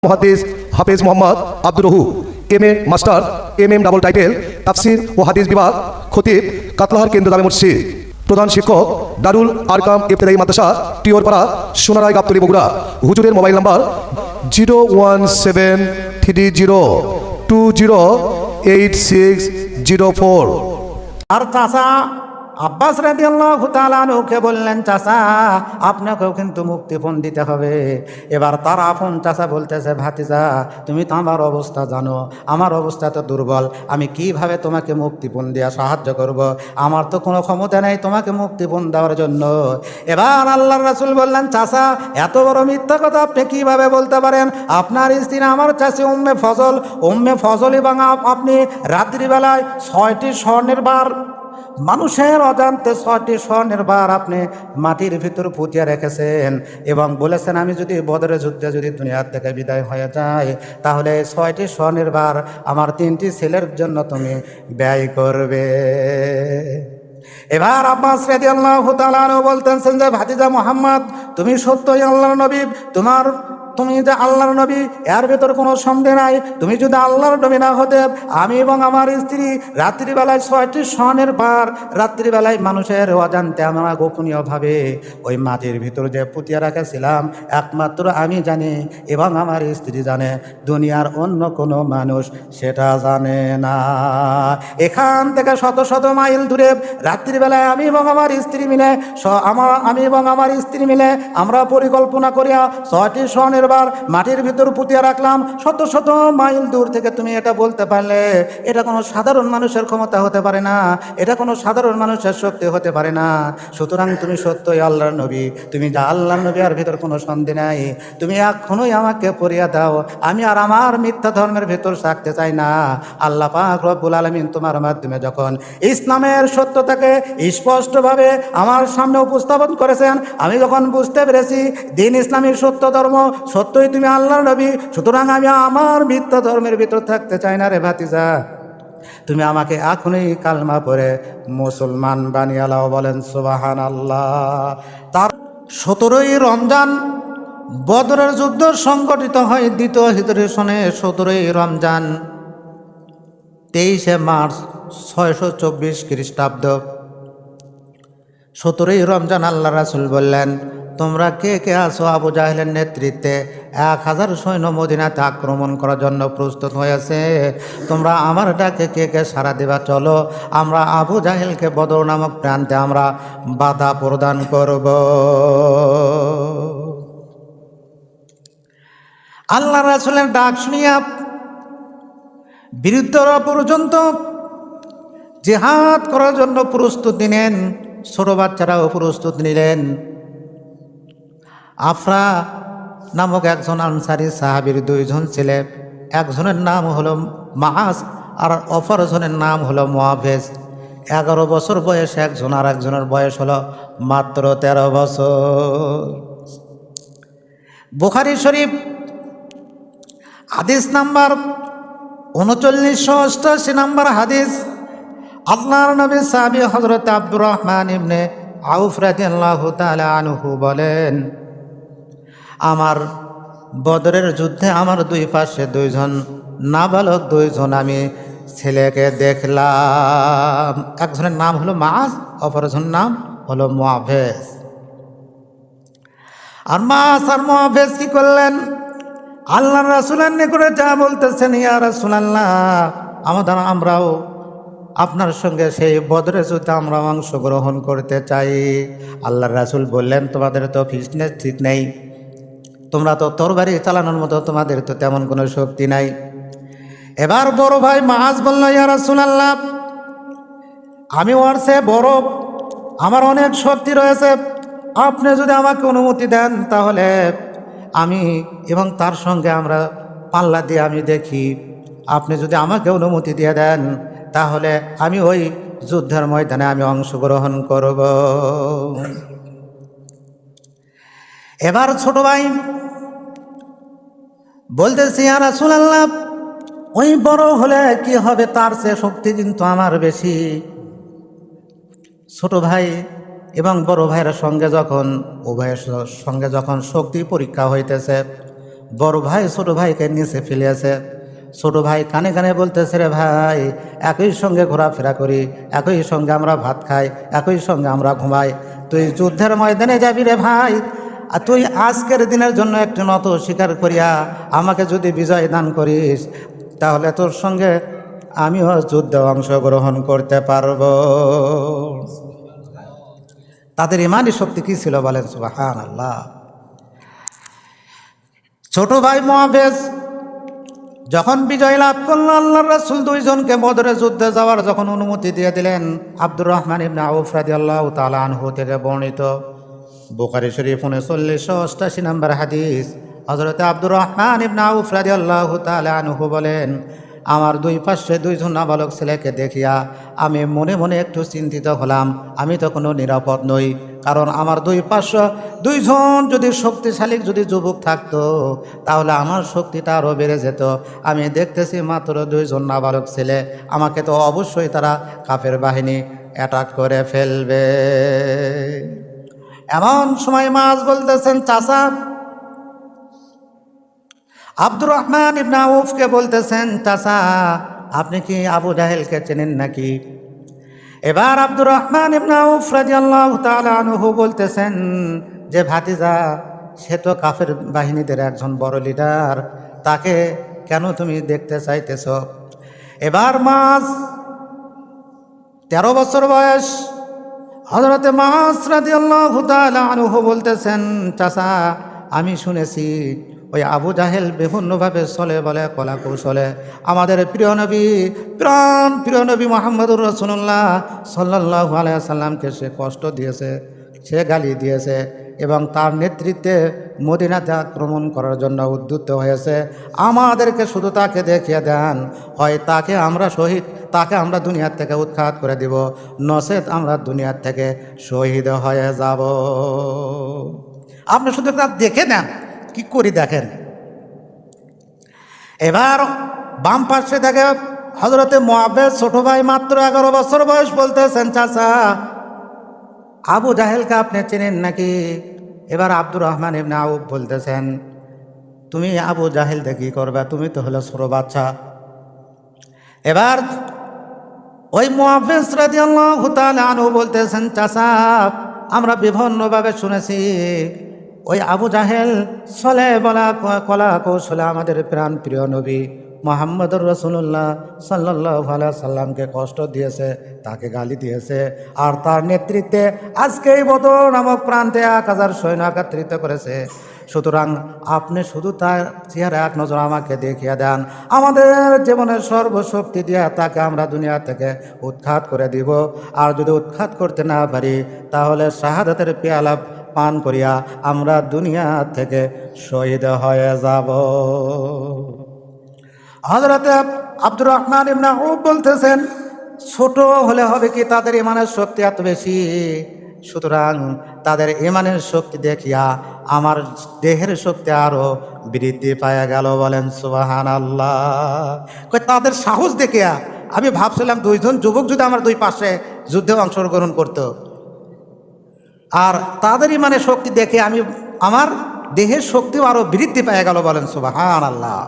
মুহাদ্দিস হাফেজ Mohammad Abdur Rahu, MA master, MM double title, তাফসির ও হাদিস বিভাগ, খতিব, কাতলাহার কেন্দ্র জামে মসজিদ। প্রধান শিক্ষক, দারুল আরকাম ইবতেদায়ী মাদ্রাসা, টিওরপাড়া, সোনারায়, গাবতলী, বগুড়া। হুজুরের মোবাইল নাম্বার 01730208604। আর চাচা আব্বাস রাদিয়াল্লাহু তাআলা আনহুকে বললেন, চাচা আপনাকেও কিন্তু মুক্তিপণ দিতে হবে। এবার তার আপন চাচা বলতেছে, ভাতিজা তুমি তো আমার অবস্থা জানো, আমার অবস্থা তো দুর্বল, আমি কিভাবে তোমাকে মুক্তিপণ দেওয়া সাহায্য করব? আমার তো কোনো ক্ষমতা নেই তোমাকে মুক্তিপণ দেওয়ার জন্য। এবার আল্লাহর রাসূল বললেন, চাচা এত বড় মিথ্যা কথা আপনি কিভাবে বলতে পারেন? আপনার স্ত্রী আমার চাচি উম্মে ফজল এবং আপনি রাত্রিবেলায় 6টি স্বর্ণের বার, মানুষের অজান্তে 6টি স্বর্ণের বার আপনি মাটির ভিতর পুঁতিয়া রেখেছেন এবং বলেছেন আমি যদি বদরের যুদ্ধে যদি দুনিয়ার থেকে বিদায় হয়ে যায় তাহলে 6টি স্বর্ণের বার আমার 3টি ছেলের জন্য তুমি ব্যয় করবে। এবার আব্বাস রাদিয়াল্লাহু তাআলা আনহু বলতেছেন যে, ভাতিজা মুহাম্মদ তুমি সত্যই আল্লাহর নবী, তুমি যে আল্লাহর নবী এর ভেতর কোনো সন্দেহ নাই। তুমি যদি আল্লাহর নবী না হতে আমি এবং আমার স্ত্রী রাত্রিবেলায় 6টি স্বর্ণের বার রাত্রিবেলায় মানুষের অজান্তে আমরা গোপনীয়ভাবে ওই মাটির ভিতর যে পুঁতিয়া রাখেছিলাম একমাত্র আমি জানি এবং আমার স্ত্রী জানে, দুনিয়ার অন্য কোনো মানুষ সেটা জানে না। এখান থেকে শত শত মাইল দূরে রাত্রিবেলায় আমি এবং আমার স্ত্রী মিলে আমরা পরিকল্পনা করিয়া 6টি স্বর্ণের বার মাটির ভিতর পুঁতিয়া রাখলাম। শত শত মাইল দূর থেকে তুমি এটা বলতে পারলে এটা কোনো সাধারণ মানুষের ক্ষমতা হতে পারে না, এটা কোনো সাধারণ মানুষের শক্তি হতে পারে না। সুতরাং তুমি সত্যই আল্লাহর নবী, তুমি যা আল্লাহর নবী আর ভিতর কোনো সন্দেহ নাই। তুমি এখনই আমাকে পড়িয়া দাও, আমি আর আমার মিথ্যা ধর্মের ভিতর থাকতে চাই না। আল্লাহ পাক রব্বুল আলামিন তোমার মাধ্যমে যখন ইসলামের সত্যতাকে স্পষ্টভাবে আমার সামনে উপস্থাপন করেছেন, আমি যখন বুঝতে পেরেছি দিন ইসলামের সত্য ধর্ম, সত্যই তুমি আল্লাহর নবী, সুতরাং আমি আমার মিথ্যা ধর্মের ভিতর থাকতে চাই না রে ভাতিজা। তুমি আমাকে এখনই কালমা পড়ে মুসলমান বানিয়ে লাও। বলেন সুবহানাল্লাহ। তার 17ই রমজান বদরের যুদ্ধ সংগঠিত হয় দ্বিতীয় হিজরি সনে 17ই রমজান 23শে মার্চ 624 খ্রিস্টাব্দ। 17ই রমজান আল্লাহ রাসূল বললেন, তোমরা কে কে আছো? আবু জাহেলের নেতৃত্বে 1000 সৈন্য মদিনাতে আক্রমণ করার জন্য প্রস্তুত হয়েছে। তোমরা আমার ডাকে কে কে সাড়া দেবা? চলো আমরা আবু জাহেলকে বদর নামক প্রান্তে আমরা বাধা প্রদান করব। আল্লাহ রাসূলের ডাক শুনিয়া বীরত্বরা পর্যন্ত জিহাদ করার জন্য প্রস্তুতি নেন, ছোট বাচ্চারাও প্রস্তুত নিলেন। আফরা নামক একজন আনসারী সাহাবীর 2 জন ছেলে, একজনের নাম হলো মাআস আর অপরজনের নাম হলো মুআফিজ। 11 বছর বয়স একজন, আর একজনের বয়স হলো মাত্র 13 বছর। বুখারী শরীফ হাদিস নাম্বার 3988 নাম্বার হাদিস। আল্লাহর নবী সাহাবী হযরত আব্দুর রহমান ইবনে আউফ রাদিয়াল্লাহু তাআলা আনহু বলেন, আমার বদরের যুদ্ধে আমার 2 পাশে 2 জন নাবালক 2 জন আমি ছেলেকে দেখলাম। একজনের নাম হলো মাআস, অপরজনের নাম হলো মুআফিজ। আর মাআস আর মুআফিজ কি করলেন? আল্লাহর রাসূলের নিকটে যা বলতেছেন, ইয়া রাসূলুল্লাহ আমরাও আপনার সঙ্গে সেই বদরের যুদ্ধে আমরা অংশগ্রহণ করতে চাই। আল্লাহর রাসূল বললেন, তোমাদের তো ফিটনেস ঠিক নেই, তোমরা তো তরবারি চালানোর মতো তোমাদের তো তেমন কোনো শক্তি নাই। এবার বড় ভাই মাআস বলল, ইয়া রাসূলুল্লাহ আমি ওর চেয়ে বড়, আমার অনেক শক্তি রয়েছে, আপনি যদি আমাকে অনুমতি দেন তাহলে আমি এবং তার সঙ্গে আমরা পাল্লা দিয়ে আমি দেখি। আপনি যদি আমাকে অনুমতি দিয়ে দেন তাহলে আমি ওই যুদ্ধের ময়দানে আমি অংশগ্রহণ করব। এবার ছোট ভাই বলতেছি, ইয়া রাসূলুল্লাহ ওই বড় হলে কি হবে, তার চেয়ে শক্তি কিন্তু আমার বেশি। ছোট ভাই এবং বড় ভাইয়ের সঙ্গে যখন উভয়ের সঙ্গে যখন শক্তি পরীক্ষা হইতেছে, বড় ভাই ছোট ভাইকে নিচে ফেলিয়েছে। ছোট ভাই কানে কানে বলতেছে, রে ভাই, একই সঙ্গে ঘোরাফেরা করি, একই সঙ্গে আমরা ভাত খাই, একই সঙ্গে আমরা ঘুমাই, তুই যুদ্ধের ময়দানে যাবি রে ভাই, আর তুই আজকের দিনের জন্য একটু নত স্বীকার করিয়া আমাকে যদি বিজয় দান করিস, তাহলে তোর সঙ্গে আমিও যুদ্ধে অংশগ্রহণ করতে পারব। তাদের ইমানি শক্তি কি ছিল বলেন সুবহানাল্লাহ। ছোট ভাই মুআবিজ যখন বিজয় লাভ করল, আল্লাহর রাসূল দুইজনকে বদরে যুদ্ধে যাওয়ার যখন অনুমতি দিয়ে দিলেন, আব্দুর রহমান ইবনে আউফ রাদিয়াল্লাহু তাআলা আনহু থেকে বর্ণিত বুখারী শরীফ 3988 নম্বর হাদিস, হযরত আব্দুর রহমান ইবনে আউফ রাদিয়াল্লাহু তাআলা আনহু বলেন, আমার দুই পাশে দুইজন নাবালক ছেলেকে দেখিয়া আমি মনে মনে একটু চিন্তিত হলাম। আমি তো কোনো নিরাপদ নই, কারণ আমার দুই পাশে দুইজন যদি শক্তিশালী যদি যুবক থাকতো, তাহলে আমার শক্তিটা আরও বেড়ে যেত। আমি দেখতেছি মাত্র দুইজন নাবালক ছেলে, আমাকে তো অবশ্যই তারা কাফের বাহিনী অ্যাটাক করে ফেলবে। এমন সময় মাছ বলতেছেন, চাচা আব্দুর রহমান ইবনে আউফকে বলতেছেন, চাচা আপনি কি আবু জাহেলকে চেনেন নাকি? এবার আব্দুর রহমান ইবনে আউফ রাদিয়াল্লাহু তাআলা আনহু বলতেছেন যে, ভাতিজা, সে তো কাফের বাহিনীদের একজন বড় লিডার, তাকে কেন তুমি দেখতে চাইতেছ? এবার মাছ 13 বছর বয়স, হযরতে মাছ রাদিয়াল্লাহু তাআলা আনহু বলতেছেন, চাচা আমি শুনেছি ওই আবু জাহেল বিভিন্নভাবে চলে বলে কলা কৌশলে আমাদের প্রিয় নবী, প্রিয় নবী মুহাম্মদুর রাসূলুল্লাহ সাল্লাল্লাহু আলাইহি সাল্লামকে সে কষ্ট দিয়েছে, সে গালি দিয়েছে এবং তার নেতৃত্বে মদিনাতে আক্রমণ করার জন্য উদ্যত হয়েছে। আমাদেরকে শুধু তাকে দেখিয়ে দেন, হয় তাকে আমরা শহীদ, তাকে আমরা দুনিয়ার থেকে উৎখাত করে দিব, নচেত আমরা দুনিয়ার থেকে শহীদ হয়ে যাব। আপনি শুধু তা দেখে নেন, কি করি দেখেন। এবার বাম পাশে দেখে হযরতে মুআবিজ ছোট ভাই, মাত্র 11 বছর বয়স, বলতেছেন, চাচা আবু জাহেলকে আপনি চেনেন নাকি? এবার আব্দুর রহমান ইবনে আউফ বলতেছেন, তুমি আবু জাহেল দেখি করবে, তুমি তো হলো ছোট বাচ্চা। এবার ওই মুআবিজ রাদিয়াল্লাহু তাআলা আনহু বলতেছেন, চাচা আমরা বিভিন্নভাবে শুনেছি ওই আবু জাহেল চলে বলা কলা কৌশলে আমাদের প্রাণ প্রিয় নবী মুহাম্মদুর রাসূলুল্লাহ সাল্লাল্লাহু আলাইহি সাল্লামকে কষ্ট দিয়েছে, তাকে গালি দিয়েছে, আর তার নেতৃত্বে আজকে এই বদর নামক প্রান্তে 1000 সৈন্য একত্রিত করেছে। সুতরাং আপনি শুধু তার চেহারা এক নজর আমাকে দেখিয়ে দেন, আমাদের জীবনের সর্বশক্তি দিয়ে তাকে আমরা দুনিয়া থেকে উৎখাত করে দিব। আর যদি উৎখাত করতে না পারি, তাহলে শাহাদাতের পেয়ালা পান করিয়া আমরা দুনিয়া থেকে শহীদ হয়ে যাব। হযরতে আব্দুর রহমান ইবনে আউফ বলতেছেন, ছোট হলে হবে কি, তাদের ইমানের শক্তি এত বেশি, সুতরাং তাদের ইমানের শক্তি দেখিয়া আমার দেহের শক্তি আরো বৃদ্ধি পাওয়া গেল। বলেন সুবহানাল্লাহ। তাদের সাহস দেখিয়া আমি ভাবছিলাম দুইজন যুবক যদি আমার দুই পাশে যুদ্ধে অংশগ্রহণ করতো, আর তাদের ইমানের শক্তি দেখে আমি আমার দেহের শক্তিও আরো বৃদ্ধি পেয়ে গেল। বলেন সুবহানাল্লাহ।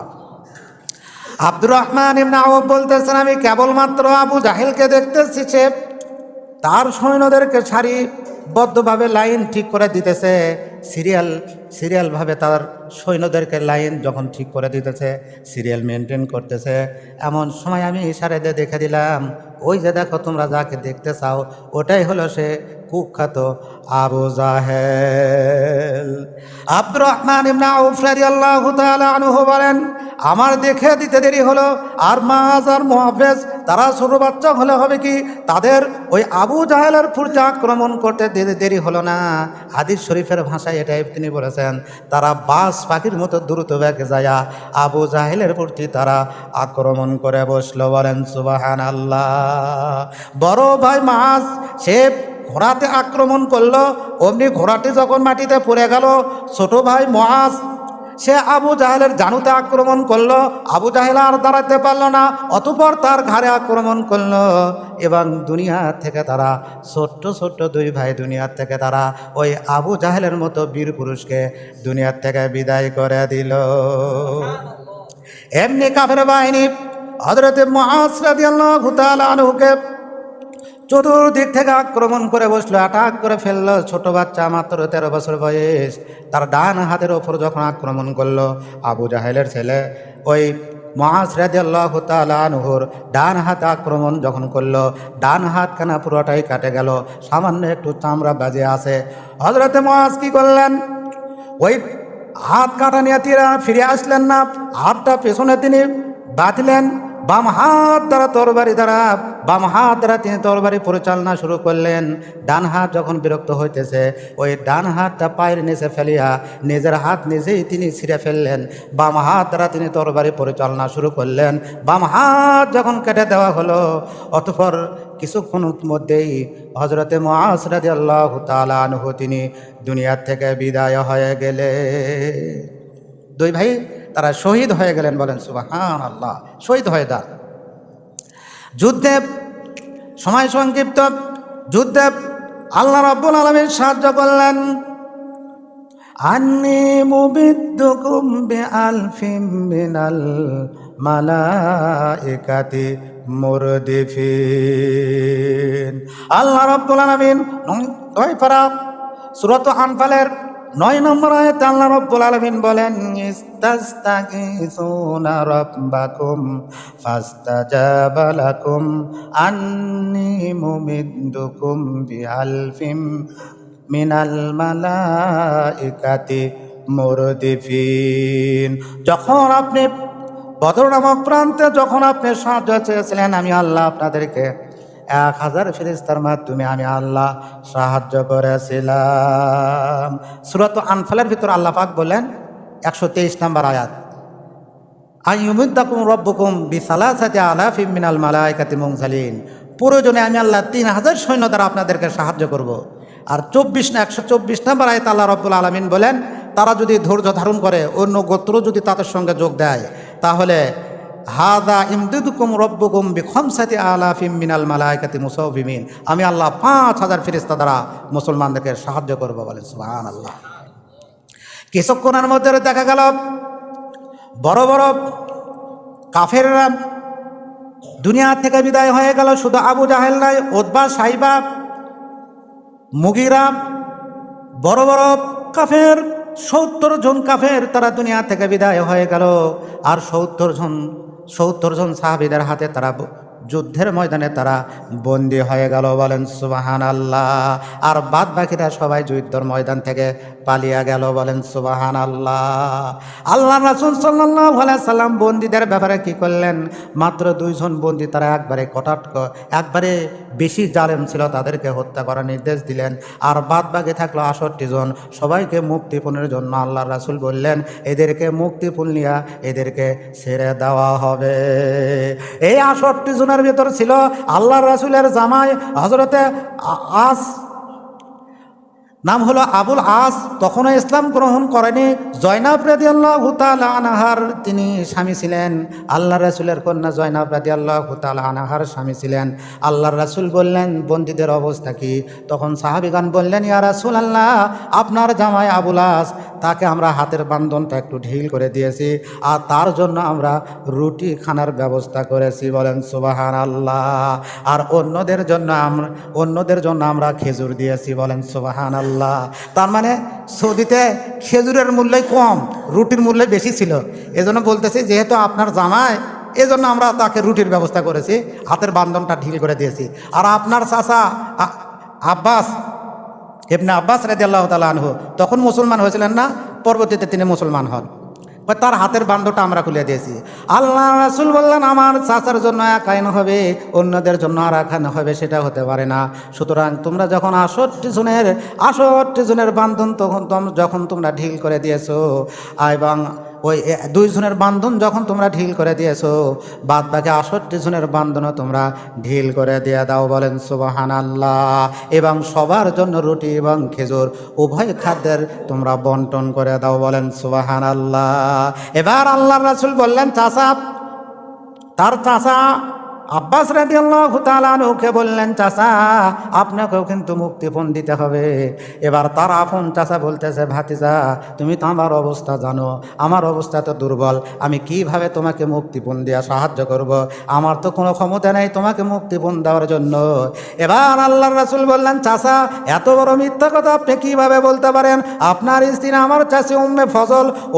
আব্দুর রহমান ইবনে আউফ বলতেছেন, আমি কেবলমাত্র আবু জাহেলকে দেখতেছি, সে তার সৈন্যদেরকে সারিবদ্ধভাবে লাইন ঠিক করে দিতেছে, সিরিয়ালভাবে তার সৈন্যদেরকে লাইন যখন ঠিক করে দিতেছে, সিরিয়াল মেনটেন করতেছে। এমন সময় আমি ইশারা দিয়ে দেখে দিলাম, ওই যে দেখো তোমরা যাকে দেখতে চাও, ওটাই হলো সে কুখ্যাত আবু জাহেল। আব্দুর রহমান ইবনে আউফ রাদিয়াল্লাহু তাআলা আনহু বলেন, আমার দেখে দিতে দেরি হলো, আর মাছ আর মুআবিজ তারা ছোট বাচ্চা হলে হবে কি, তাদের ওই আবু জাহেলের প্রতি আক্রমণ করতে দেরি হলো না। হাদিস শরীফের ভাষায় এটাই তিনি বলেছেন, তারা বাস পাখির মতো দ্রুত বেগে যায় আবু জাহেলের প্রতি তারা আক্রমণ করে বসলো। বলেন সুবহানাল্লাহ। বড় ভাই মাছ সে ঘোড়াতে আক্রমণ করলো, অমনি ঘোড়াটি যখন মাটিতে পড়ে গেল, ছোট ভাই মুআজ সে আবু জাহেলের জানুতে আক্রমণ করলো। আবু জাহেল আর দাঁড়াতে পারল না, অতঃপর তার ঘাড়ে আক্রমণ করলো এবং দুনিয়া থেকে তারা ছোট্ট ছোট্ট দুই ভাই দুনিয়ার থেকে তারা ওই আবু জাহেলের মতো বীর পুরুষকে দুনিয়ার থেকে বিদায় করে দিল। এমনি কাফের বাহিনী হযরত মুআজ রাদিয়াল্লাহু তাআলা আনহুকে চতুর্দিক থেকে আক্রমণ করে বসলো, অ্যাটাক করে ফেললো। ছোট বাচ্চা, মাত্র 13 বছর বয়স, তার ডান হাতের ওপর যখন আক্রমণ করলো, আবু জাহেলের ছেলে ওই মুআজ রাদিয়াল্লাহু তাআলা আনহুর ডান হাতে আক্রমণ যখন করলো, ডান হাতখানা পুরোটাই কাটে গেল, সামান্য একটু চামড়া বাজে আছে। হযরতে মুআজ কি করলেন, ওই হাত কাটা নিয়ে ফিরে আসলেন না, হাতটা পেছনে তিনি বাঁধলেন, বাম হাত দ্বারা তিনি তরবারি পরিচালনা শুরু করলেন। ডান হাত যখন বিরক্ত হইতেছে, ওই ডান হাতটা পায়ের নিচে ফেলিয়া নিজের হাত নিজেই তিনি ছিঁড়ে ফেললেন। বাম হাত দ্বারা তিনি তরবারি পরিচালনা শুরু করলেন। বাম হাত যখন কেটে দেওয়া হলো, অতঃপর কিছুক্ষণ মধ্যেই হযরতে মুআজ রাদিয়াল্লাহু তাআলা আনহু তিনি দুনিয়ার থেকে বিদায় হয়ে গেলে। দুই ভাই তারা শহীদ হয়ে গেলেন, বলেন সুবহানাল্লাহ। শহীদ হয়ে যান। যুদ্ধে সময় সংক্ষিপ্ত, যুদ্ধে আল্লাহ রাব্বুল আলামিন সাহায্য করলেন। আন্নী মুবিদ্দুকুম বিআলফিম মিনাল মালাইকাতি মুরদিফিন। আল্লাহ রাব্বুল আলামিন সূরাত আনফালের 9 নম্বর আয়াতে আল্লাহ রাব্বুল আলামিন বলেন, ইস্তাগীসুনা রাব্বাকুম ফাস্তাজাবা লাকুম আন্নী মুমিদ্দুকুম বিআলফিম মিনাল মালাইকাতি মুরদিফিন। যখন আপনি বদর নামক প্রান্তে যখন আপনি সাহায্য চেয়েছিলেন, আমি আল্লাহ আপনাদেরকে 1000 ফেরেশতার মাধ্যমে আমি আল্লাহ সাহায্য করেছিলাম। সূরাত আনফালের ভিতর আল্লাহ পাক বলেন 123 নম্বর আয়াত, আইয়ুমিদ্দাকুম রাব্বুকুম বিসালাসাতি আলাফিম মিনাল মালাইকাতি মুনজালিন। প্রয়োজনে আমি আল্লাহ 3000 সৈন্য দ্বারা আপনাদেরকে সাহায্য করব। আর 124 নম্বর আয়াত আল্লাহ রাব্বুল আলামিন বলেন, তারা যদি ধৈর্য ধারণ করে, অন্য গোত্র যদি তাদের সঙ্গে যোগ দেয়, তাহলে হাদা ইমদিদুকুম রব্বুকুম বিখামসাতি আলাফিম মিনাল মালাইকাতি মুসাউবিমিন। আমি আল্লাহ 5000 ফেরেশতা দ্বারা মুসলমানদেরকে সাহায্য করব, বলেন সুবহানাল্লাহ। কিছুক্ষণের মধ্যে দেখা গেল বড় বড় কাফেররা দুনিয়া থেকে বিদায় হয়ে গেল। শুধু আবু জাহেল নাই, উতবা, সাইবা, মুগিরা, বড় বড় কাফের 70 জন কাফের তারা দুনিয়া থেকে বিদায় হয়ে গেল। আর 70 জন সাহাবীদের হাতে তারা যুদ্ধের ময়দানে তারা বন্দী হয়ে গেল, বলেন সুবহানাল্লাহ। আর বাদ বাকিরা সবাই যুদ্ধের ময়দান থেকে পালিয়ে গেল, বলেন সুবহানাল্লাহ। আল্লাহ রাসূল সাল্লাল্লাহু আলাইহি সাল্লাম বন্দীদের ব্যাপারে কি করলেন, মাত্র 2 জন বন্দী তারা একবারে বেশি জালেম ছিল, তাদেরকে হত্যা করার নির্দেশ দিলেন। আর বাদ বাকি থাকলো 68 জন, সবাইকে মুক্তিপণের জন্য আল্লাহ রাসূল বললেন, এদেরকে মুক্তিপণ নিয়ে এদেরকে ছেড়ে দেওয়া হবে। এই 68 জনের ভিতর ছিল আল্লাহ রাসূলের জামাই হযরতে আস, নাম হলো আবুল আস, তখনও ইসলাম গ্রহণ করেনি। জয়নাব রাদিয়াল্লাহু তাআলা আনহার তিনি স্বামী ছিলেন, আল্লাহ রাসূলের কন্যা জয়নাব রাদিয়াল্লাহু তাআলা আনহার স্বামী ছিলেন। আল্লাহর রাসূল বললেন, বন্দীদের অবস্থা কি? তখন সাহাবীগণ বললেন, ইয়া রাসূলুল্লাহ, আপনার জামাই আবুল আস, তাকে আমরা হাতের বান্ধনটা একটু ঢিল করে দিয়েছি, আর তার জন্য আমরা রুটি খানার ব্যবস্থা করেছি, বলেন সুবহানাল্লাহ। আর অন্যদের জন্য আমরা খেজুর দিয়েছি, বলেন সুবহানাল্লাহ। তার মানে সৌদিতে খেজুরের মূল্যই কম, রুটির মূল্য বেশি ছিল। এজন্য বলতেছি, যেহেতু আপনার জামাই, এজন্য আমরা তাকে রুটির ব্যবস্থা করেছি, হাতের বান্ধনটা ঢিল করে দিয়েছি। আর আপনার চাচা আব্বাস, ইবনে আব্বাস রাদিয়াল্লাহু তাআলা আনহু তখন মুসলমান হয়েছিলেন না, পরবর্তীতে তিনি মুসলমান হন, তার হাতের বান্ধটা আমরা খুলে দিয়েছি। আল্লাহ রাসূল বললেন, আমার চাচার জন্য এক আইন হবে, অন্যদের জন্য আর এক আইন হবে, সেটা হতে পারে না। সুতরাং তোমরা যখন 68 জনের বান্ধন যখন তোমরা ঢিল করে দিয়েছো এবং ওই 2 জনের বান্ধন যখন তোমরা ঢিল করে দিয়েছো, বাদ বাকি 68 জনের বান্ধনও তোমরা ঢিল করে দিয়ে দাও, বলেন সুবহানাল্লাহ। এবং সবার জন্য রুটি এবং খেজুর উভয় খাদ্যের তোমরা বন্টন করে দাও, বলেন সুবহানাল্লাহ। এবার আল্লাহর রাসূল বললেন, চাচা, তার চাচা আব্বাস রাদিয়াল্লাহু তাআলা আনহুকে বললেন, চাচা আপনাকেও কিন্তু মুক্তিপণ দিতে হবে। এবার তার আপন চাচা বলতেছে, ভাতিজা তুমি তো আমার অবস্থা জানো, আমার অবস্থা তো দুর্বল, আমি কিভাবে তোমাকে মুক্তিপণ দেওয়া সাহায্য করব? আমার তো কোনো ক্ষমতা নেই তোমাকে মুক্তিপণ দেওয়ার জন্য। এবার আল্লাহর রাসূল বললেন, চাচা এত বড় মিথ্যা কথা আপনি কিভাবে বলতে পারেন? আপনার স্ত্রী আমার চাচি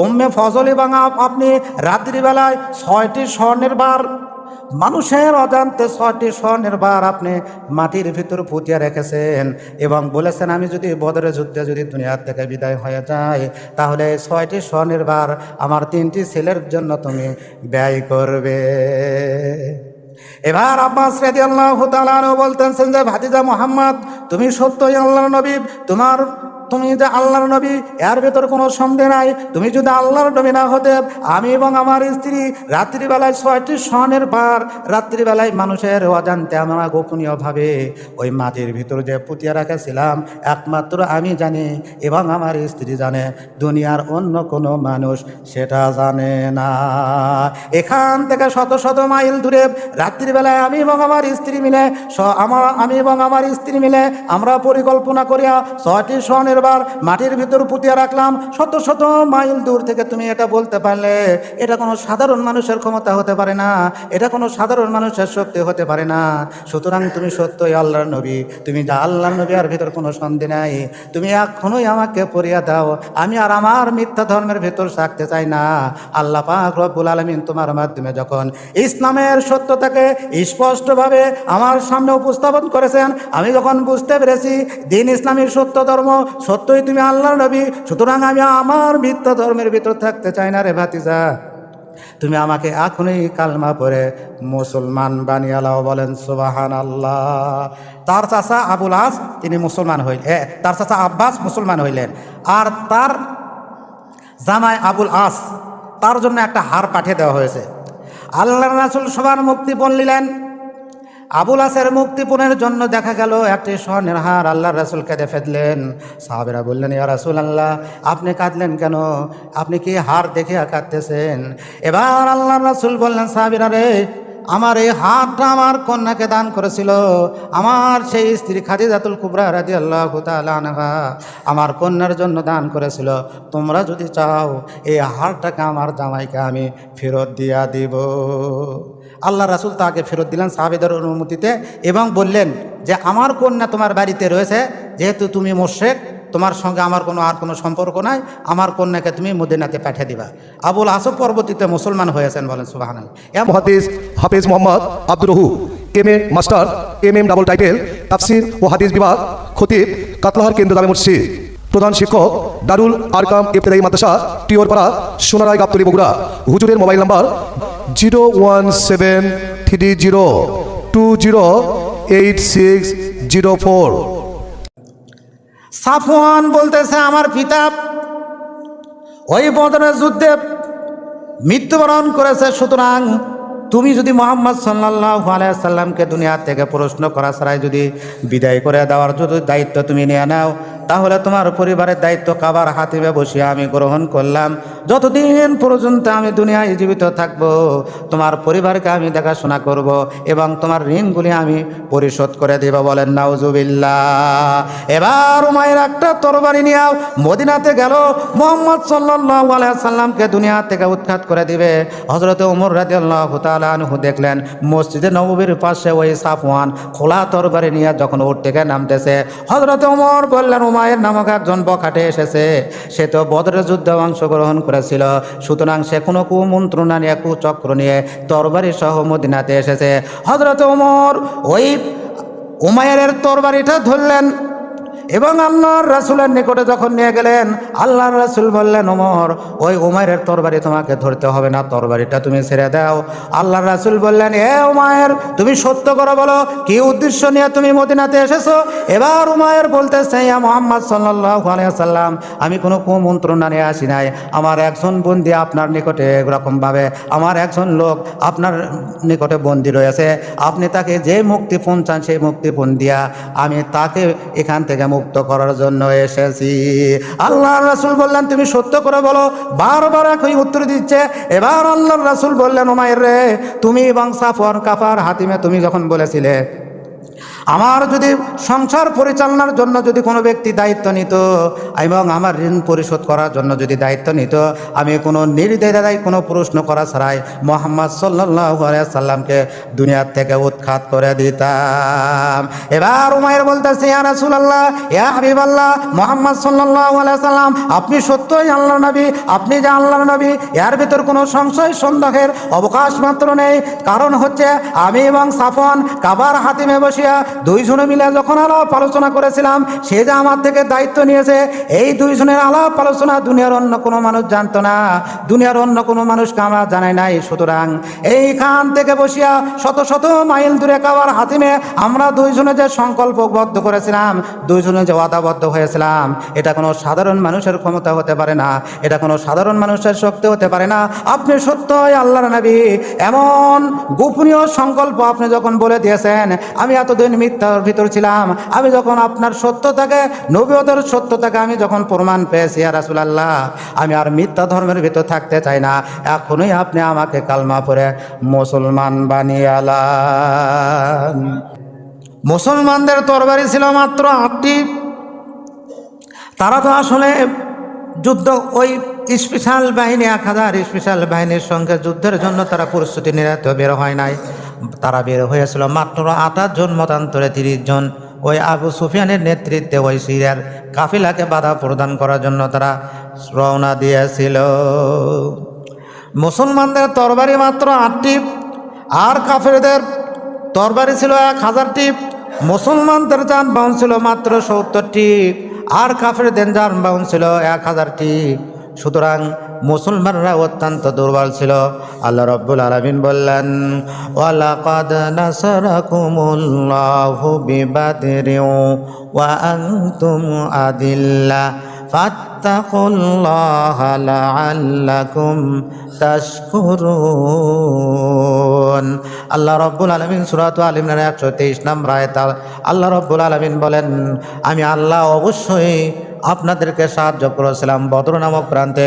উম্মে ফজল এবং আপনি রাত্রিবেলায় 6টি স্বর্ণের বার, মানুষের অজান্তে 6টি স্বর্ণের বার আপনি মাটির ভিতর পুঁতিয়া রেখেছেন এবং বলেছেন, আমি যদি বদরের যুদ্ধে যদি দুনিয়ার থেকে বিদায় হয়ে যায় তাহলে 6টি স্বর্ণের বার আমার 3টি ছেলের জন্য তুমি ব্যয় করবে। এবার আব্বাস রাদিয়াল্লাহু তাআলা আনহু বলতেছেন যে, ভাতিজা মুহাম্মদ তুমি সত্যই আল্লাহর নবী, তুমি যে আল্লাহর নবী এর ভেতর কোনো সন্দেহ নাই। তুমি যদি আল্লাহর নবী না হতে আমি এবং আমার স্ত্রী রাত্রিবেলায় 6টি স্বর্ণের বার রাত্রিবেলায় মানুষের অজান্তে আমরা গোপনীয়ভাবে ওই মাটির ভিতর যে পুঁতিয়া রেখেছিলাম একমাত্র আমি জানি এবং আমার স্ত্রী জানে, দুনিয়ার অন্য কোনো মানুষ সেটা জানে না। এখান থেকে শত শত মাইল দূরে রাত্রিবেলায় আমি এবং আমার স্ত্রী মিলে আমরা পরিকল্পনা করিয়া 6টি স্বর্ণের বার মাটির ভিতর পুঁতিয়া রাখলাম। শত শত মাইল দূর থেকে তুমি এটা বলতে পারলে এটা কোনো সাধারণ মানুষের ক্ষমতা হতে পারে না, এটা কোনো সাধারণ মানুষের শক্তি হতে পারে না। সুতরাং তুমি সত্যই আল্লাহর নবী, তুমি যা আল্লাহর নবী আর ভিতর কোনো সন্দেহ নাই। তুমি এখনই আমাকে পরিয়া দাও, আমি আর আমার মিথ্যা ধর্মের ভিতর থাকতে চাই না। আল্লাহ পাক রব্বুল আলামিন তোমার মাধ্যমে যখন ইসলামের সত্যতাকে স্পষ্টভাবে আমার সামনে উপস্থাপন করেছেন, আমি যখন বুঝতে পেরেছি দিন ইসলামের সত্য ধর্ম, সত্যই তুমি আল্লাহর নবী, সুতরাং আমি আমার মিথ্যা ধর্মের ভিতর থাকতে চাই না রে ভাতিজা। তুমি আমাকে এখনই কালমা পড়ে মুসলমান বানিয়ে লাও, বলেন সুবহানাল্লাহ। তার চাচা আবুল আস তিনি মুসলমান হইলেন, তার চাচা আব্বাস মুসলমান হইলেন, আর তার জামাই আবুল আস তার জন্য একটা হার পাঠিয়ে দেওয়া হয়েছে। আল্লাহর রাসূল সবার মুক্তিপণ নিলেন। আবুল আসের মুক্তিপণের জন্য দেখা গেল একটি স্বর্ণের হার। আল্লাহর রাসূল কেঁদে ফেললেন। সাহাবীরা বললেন, ইয়া রাসূলুল্লাহ আপনি কাঁদলেন কেন? আপনি কি হার দেখে কাঁদতেছেন? এবার আল্লাহর রাসূল বললেন, সাহাবীরা রে, আমার এই হারটা আমার কন্যাকে দান করেছিল আমার সেই স্ত্রী খাদিজাতুল কুবরা রাদিয়াল্লাহু তাআলা আনহা, আমার কন্যার জন্য দান করেছিল। তোমরা যদি চাও এই হারটাকে আমার জামাইকে আমি ফেরত দিয়া দিব। আল্লাহ রাসূল তাকে ফেরত দিলেন সাহাবীদের অনুমতিতে এবং বললেন যে, আমার কন্যা তোমার বাড়িতে রয়েছে, যেহেতু তুমি মুশরিক, তোমার সঙ্গে আমার কোনো সম্পর্ক নাই, আমার কন্যাকে তুমি মদিনাতে পাঠিয়ে দিবা। আবুল আসব পরবর্তীতে মুসলমান হয়েছেন, বলেন সুবহানাল্লাহ। মুহাদ্দিস হাফেজ Mohammad Abdur Rahu, MA master, MM double title, তাফসির ও হাদিস বিভাগ, খতিব, কাতলাহার কেন্দ্র জামে মসজিদ, প্রধান শিক্ষক দারুল আরকাম ইবতেদায়ী মাদ্রাসা, টিওরপাড়া, সোনারায় গাবতলী, বগুড়া। হুজুরের মোবাইল নাম্বার 01730208604। সাফওয়ান বলতেছে, আমার পিতা ওই বদরের যুদ্ধে মৃত্যুবরণ করেছে, সুতরাং তুমি যদি মুহাম্মদ সাল্লাল্লাহু আলাইহি সাল্লামকে দুনিয়া থেকে প্রশ্ন করা ছাড়াই যদি বিদায় করে দেওয়ার যদি দায়িত্ব তুমি নিয়ে নাও, তাহলে তোমার পরিবারের দায়িত্ব কাবার হাতিমে বসিয়ে আমি গ্রহণ করলাম। যতদিন পর্যন্ত আমি দুনিয়ায় জীবিত থাকব, তোমার পরিবারকে আমি দেখাশোনা করব এবং তোমার ঋণগুলি আমি পরিশোধ করে দেব, বলেন নাউজুবিল্লাহ। এবার উমাইর একটা তরবারি নিয়ে মদিনাতে গেল, মুহাম্মদ সাল্লাল্লাহু আলাইহি সাল্লামকে দুনিয়া থেকে উৎখাত করে দিবে। হযরত ওমর রাদিয়াল্লাহু তাআলা আনহু দেখলেন মসজিদে নববীর পাশে ওই সাফওয়ান খোলা তরবারি নিয়ে যখন ওর থেকে নামতেছে, হযরত ওমর বললেন, উমাইর নামক একজন বখাটে এসেছে, সে তো বদরের যুদ্ধে অংশগ্রহণ করেছিল, সুতরাং সে কোনো কুমন্ত্রণা নিয়ে কুচক্র নিয়ে তরবারি সহ মদিনাতে এসেছে। হযরত ওমর ওই উমাইরের তরবারিটা ধরলেন এবং আল্লাহর রাসূলের নিকটে যখন নিয়ে গেলেন, আল্লাহর রাসূল বললেন, ওমর, ওই উমাইরের তরবারি তোমাকে ধরতে হবে না, তরবারিটা তুমি ছেড়ে দাও। আল্লাহর রাসূল বললেন, এ উমাইর, তুমি সত্য করে বলো, কি উদ্দেশ্য নিয়ে তুমি মদিনাতে এসেছো? এবার উমাইর বলতেছে, ইয়া মুহাম্মদ সাল্লাল্লাহু আলাইহি ওয়াসাল্লাম, আমি কোনো কুমন্ত্রণা নিয়ে আসি নাই। আমার একজন বন্দী আপনার নিকটে এরকমভাবে, আমার একজন লোক আপনার নিকটে বন্দী রয়েছে, আপনি তাকে যে মুক্তিপণ চান সেই মুক্তিপণ দিয়া আমি তাকে এখান থেকে মুক্ত করার জন্য এসেছি। আল্লাহর রাসূল বললেন, তুমি সত্য করে বলো। বারবার একই উত্তর দিচ্ছে। এবার আল্লাহর রাসূল বললেন, উমাইর রে, তুমি এবং সাফওয়ান কাফার হাতিমে তুমি যখন বলেছিলে আমার যদি সংসার পরিচালনার জন্য যদি কোনো ব্যক্তি দায়িত্ব নিত এবং আমার ঋণ পরিশোধ করার জন্য যদি দায়িত্ব নিত, আমি কোনো নির্দ্বিধায় কোনো প্রশ্ন করা ছাড়াই মুহাম্মদ সাল্লাল্লাহু আলাইহি সাল্লামকে দুনিয়ার থেকে উৎখাত করে দিতাম। এবার উমাইর বলতেছে, ইয়া রাসূলুল্লাহ, ইয়া হাবিবাল্লাহ, মুহাম্মদ সাল্লাল্লাহু আলাইহি সাল্লাম আপনি সত্যই আল্লাহর নবী, আপনি যে আল্লাহর নবী, এর ভিতর কোনো সংশয় সন্দেহের অবকাশ মাত্র নেই। কারণ হচ্ছে আমি এবং সাফওয়ান কাবার হাতিমে বসিয়া দুইজনে মিলে যখন আলাপ আলোচনা করেছিলাম, সে যে আমার থেকে দায়িত্ব নিয়েছে, এই দুইজনের আলাপ আলোচনা দুনিয়ার অন্য কোনো মানুষ জানতো না, দুনিয়ার অন্য কোনো মানুষকে আমরা জানাই নাই। সুতরাং এইখান থেকে বসিয়া শত শত মাইল দূরে কাবার হাতিমে আমরা দুইজনে যে সংকল্পবদ্ধ করেছিলাম, দুইজনে যে ওয়াদাবদ্ধ হয়েছিলাম, এটা কোনো সাধারণ মানুষের ক্ষমতা হতে পারে না, এটা কোনো সাধারণ মানুষের শক্তি হতে পারে না। আপনি সত্যই আল্লাহর নবী, এমন গোপনীয় সংকল্প আপনি যখন বলে দিয়েছেন, আমি এতদিন মিথ্যার ভিতর ছিলাম, আমি যখন আপনার সত্যতাকে, নবীয়তের সত্যতাকে আমি যখন প্রমাণ পেয়েছি, ইয়া রাসূলুল্লাহ, আমি আর মিথ্যা ধর্মের ভিতর থাকতে চাই না। এখনই আপনি আমাকে কালমা পড়ে মুসলমান বানিয়ে আলান। মুসলমানদের তরবারি ছিল মাত্র 8টি। তারা তো আসলে যুদ্ধ, ওই স্পেশাল বাহিনী 1000 স্পেশাল বাহিনীর সঙ্গে যুদ্ধের জন্য তারা প্রস্তুতি নিতে বের হয় নাই। তারা বের হয়েছিল মাত্র 28 জন মতান্তরে 30 জন। ওই আবু সুফিয়ানের নেতৃত্বে ওই সিরিয়ার কাফিলাকে বাধা প্রদান করার জন্য তারা রওনা দিয়েছিল। মুসলমানদের তরবারি মাত্র 8টি, আর কাফেরদের তরবারি ছিল 1000টি। মুসলমানদের যানবাহন ছিল মাত্র 70টি, আর কাফেরদের যানবাহন ছিল 1000টি। সুতরাং মুসলমানরা অত্যন্ত দুর্বল ছিল। আল্লাহ রাব্বুল আলামিন বললেন, ওয়ালাকাদ নাসারাকুমুল্লাহু বিবাদরিন ওয়া আনতুম আদিল্লা ফাত্তাকুল্লাহা লাআল্লাকুম তাশকুরুন। আল্লাহ রাব্বুল আলামিন সূরা আল ইমরানের 123 নম্বর আয়াতে আল্লাহ রাব্বুল আলামিন বলেন, আমি আল্লাহ অবশ্যই আপনাদেরকে সাহায্য করেছিলাম বদর নামক প্রান্তে,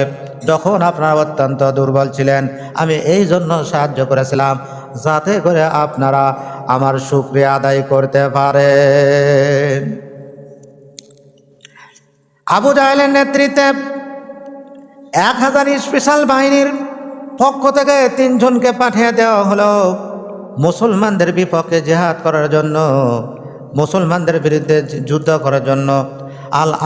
যখন আপনারা অত্যন্ত দুর্বল ছিলেন। আমি এই জন্য সাহায্য করেছিলাম যাতে করে আপনারা আমার শুকরিয়া আদায় করতে পারেন। আবু জাহেলের নেতৃত্বে 1000 স্পেশাল বাহিনীর পক্ষ থেকে 3 জনকে পাঠিয়ে দেওয়া হলো মুসলমানদের বিপক্ষে জিহাদ করার জন্য, মুসলমানদের বিরুদ্ধে যুদ্ধ করার জন্য।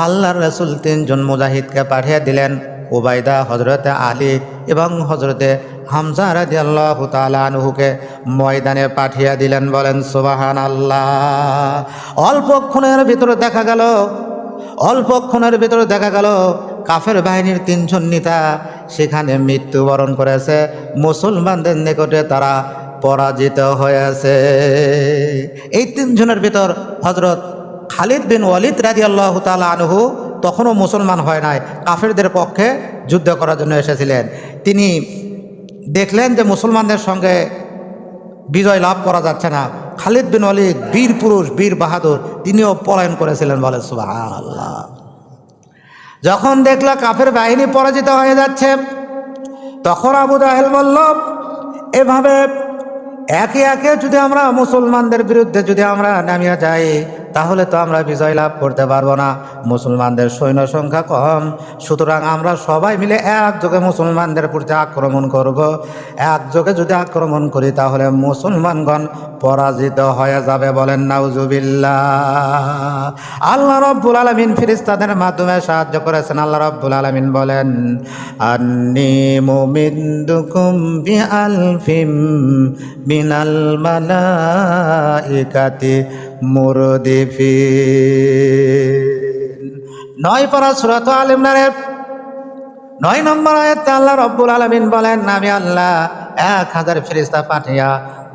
আল্লাহর রাসূল 3 জন মুজাহিদকে পাঠিয়ে দিলেন, উবাইদা, হজরতে আলী এবং হজরতে হামজা রাদিয়াল্লাহু তাআলা আনহুকে ময়দানে পাঠিয়ে দিলেন। বলেন সুবহানাল্লাহ। অল্পক্ষণের ভিতরে দেখা গেল কাফের বাহিনীর 3 জন নেতা সেখানে মৃত্যুবরণ করেছে, মুসলমানদের নিকটে তারা পরাজিত হয়েছে। এই 3 জনের ভিতর হজরত খালিদ বিন ওয়ালিদ রাদিয়াল্লাহু তাআলা আনহু তখনও মুসলমান হয় নাই, কাফেরদের পক্ষে যুদ্ধ করার জন্য এসেছিলেন। তিনি দেখলেন যে মুসলমানদের সঙ্গে বিজয় লাভ করা যাচ্ছে না। খালিদ বিন ওয়ালিদ বীর পুরুষ, বীর বাহাদুর, তিনিও পলায়ন করেছিলেন। বলে সুবহানাল্লাহ। যখন দেখলো কাফের বাহিনী পরাজিত হয়ে যাচ্ছে, তখন আবু জাহেল বলল, এভাবে একে একে যদি আমরা মুসলমানদের বিরুদ্ধে যদি আমরা নামিয়ে যাই, তাহলে তো আমরা বিজয় লাভ করতে পারবো না। মুসলমানদের সৈন্য সংখ্যা কম, সুতরাং আমরা সবাই মিলে একযোগে মুসলমানদের প্রতি আক্রমণ করব। একযোগে যদি আক্রমণ করি তাহলে মুসলমানগণ পরাজিত হয়ে যাবে। বলেন নাউজুবিল্লাহ। আল্লাহ রাব্বুল আলামিন ফেরেশতাদের মাধ্যমে সাহায্য করেছেন। আল্লাহ রাব্বুল আলামিন বলেন, আন্নী মুমিদ্দুকুম বিআলফিম মিনাল মালাইকাতি মুরদিফিন। 9 পারা সূরা আল ইমরানের 9 নম্বর আয়াতে আল্লাহ রাব্বুল আলামিন বলেন, আমি আল্লাহ 1000 ফেরেশতা পাঠিয়ে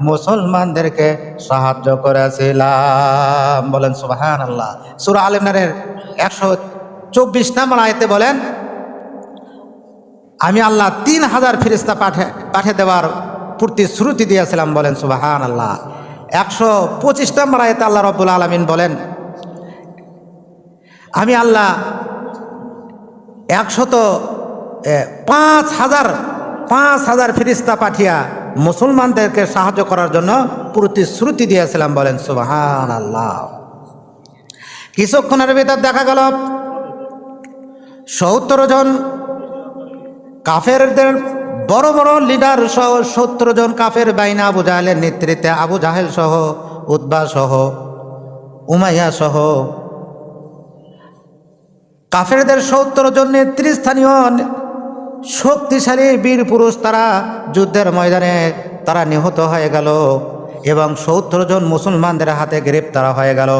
মুসলমানদেরকে সাহায্য করেছিলাম। বলেন সুবহানাল্লাহ। সূরা আল ইমরানের 124 নম্বর আয়াতে বলেন, আমি আল্লাহ 3000 ফেরেশতা পাঠিয়ে দেওয়ার প্রতিশ্রুতি দিয়েছিলাম। বলেন সুবহানাল্লাহ। 125 নম্বর আয়াতে আল্লাহ রাব্বুল আলামিন বলেন, আমি আল্লাহ 5000 ফেরেশতা পাঠিয়া মুসলমানদেরকে সাহায্য করার জন্য প্রতিশ্রুতি দিয়েছিলাম। বলেন সুবহানাল্লাহ। কিছুক্ষণের ভিতর দেখা গেল 70 জন কাফেরদের বড় বড় লিডার সহ 70 জন কাফের বাহিনী আবু জাহেলের নেতৃত্বে, আবু জাহেল সহ, উতবা সহ, উমাইয়া সহ কাফেরদের 70 জন নেতৃস্থানীয় শক্তিশালী বীর পুরুষ তারা যুদ্ধের ময়দানে তারা নিহত হয়ে গেল এবং 70 জন মুসলমানদের হাতে গ্রেপ্তার হয়ে গেল।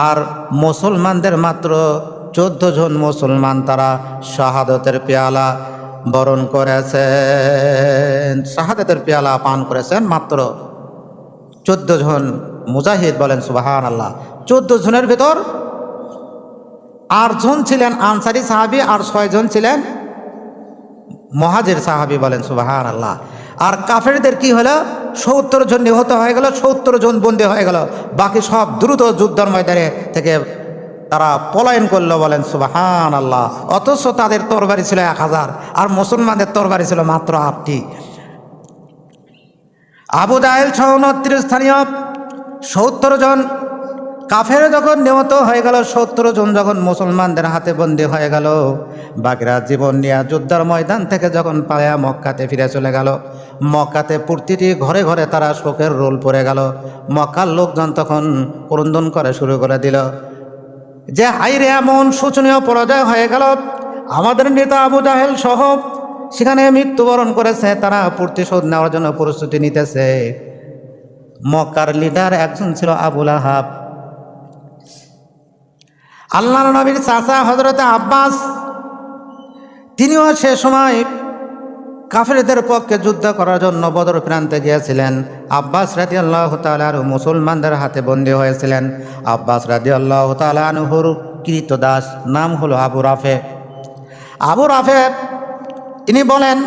আর মুসলমানদের মাত্র 14 জন মুসলমান তারা শাহাদাতের পেয়ালা বরণ করেছেন, শাহাদাতের পেয়ালা পান করেছেন মাত্র 14 জন মুজাহিদ। বলেন সুবহানাল্লাহ। 14 জনের ভেতর 8 জন ছিলেন আনসারি সাহাবী আর 6 জন ছিলেন মুহাজির সাহাবী। বলেন সুবহানাল্লাহ। আর কাফেরদের কি হলো, 70 জন নিহত হয়ে গেল, 70 জন বন্দী হয়ে গেল, বাকি সব দ্রুত যুদ্ধের ময়দানে থেকে তারা পলায়ন করলো। বলেন সুবহানাল্লাহ। অথচ তাদের তরবারি ছিল 1000 আর মুসলমানদের তরবারি ছিল মাত্র 8টি। আবু জাহেল সহ 29 স্থানীয় 70 জন কাফের যখন নিহত হয়ে গেল, 70 জন যখন মুসলমানদের হাতে বন্দী হয়ে গেল, বাকিরা জীবন নিয়ে যুদ্ধের ময়দান থেকে যখন পায়া মক্কাতে ফিরে চলে গেল, মক্কাতে প্রতিটি ঘরে ঘরে তারা শোকের রোল পড়ে গেল। মক্কার লোকজন তখন ক্রন্দন করে শুরু করে দিল যে হাইরে এমন শোচনীয় পরাজয় হয়ে গেল, আমাদের নেতা আবু জাহেল সহ সেখানে মৃত্যুবরণ করেছে, তারা প্রতিশোধ নেওয়ার জন্য প্রস্তুতি নিতেছে। মক্কার লিডার একজন ছিল আবুল আহাব। আল্লাহর নবীর চাচা হযরতে আব্বাস, তিনিও সে সময় কাফেরদের পক্ষে যুদ্ধ করার জন্য বদর প্রান্তে গিয়েছিলেন। আব্বাস রাদিয়াল্লাহু তাআলা আনহু মুসলমানদের হাতে বন্দী হয়েছিলেন। আব্বাস রাদিয়াল্লাহু তাআলা আনহুর কৃতদাস নাম হলো আবু রাফে। আবু রাফে তিনি বলেন,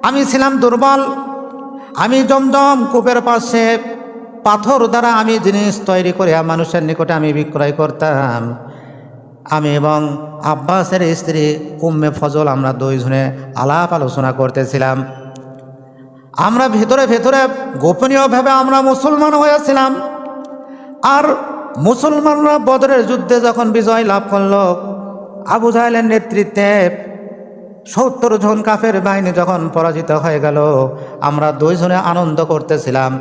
আমি ছিলাম দুর্বল, আমি জমজম কূপের পাশে পাথর দ্বারা আমি জিনিস তৈরি করে মানুষের নিকটে আমি বিক্রয় করতাম। আমি এবং আব্বাসের স্ত্রী উম্মে ফজল আমরা দুইজনে আলাপ আলোচনা করতেছিলাম। আমরা ভেতরে ভেতরে গোপনীয়ভাবে আমরা মুসলমান হয়েছিলাম। আর মুসলমানরা বদরের যুদ্ধে যখন বিজয় লাভ করল, আবু জাহেলের নেতৃত্বে 70 জন কাফের বাহিনী যখন পরাজিত হয়ে গেল, আমরা দুইজনে আনন্দ করতেছিলাম,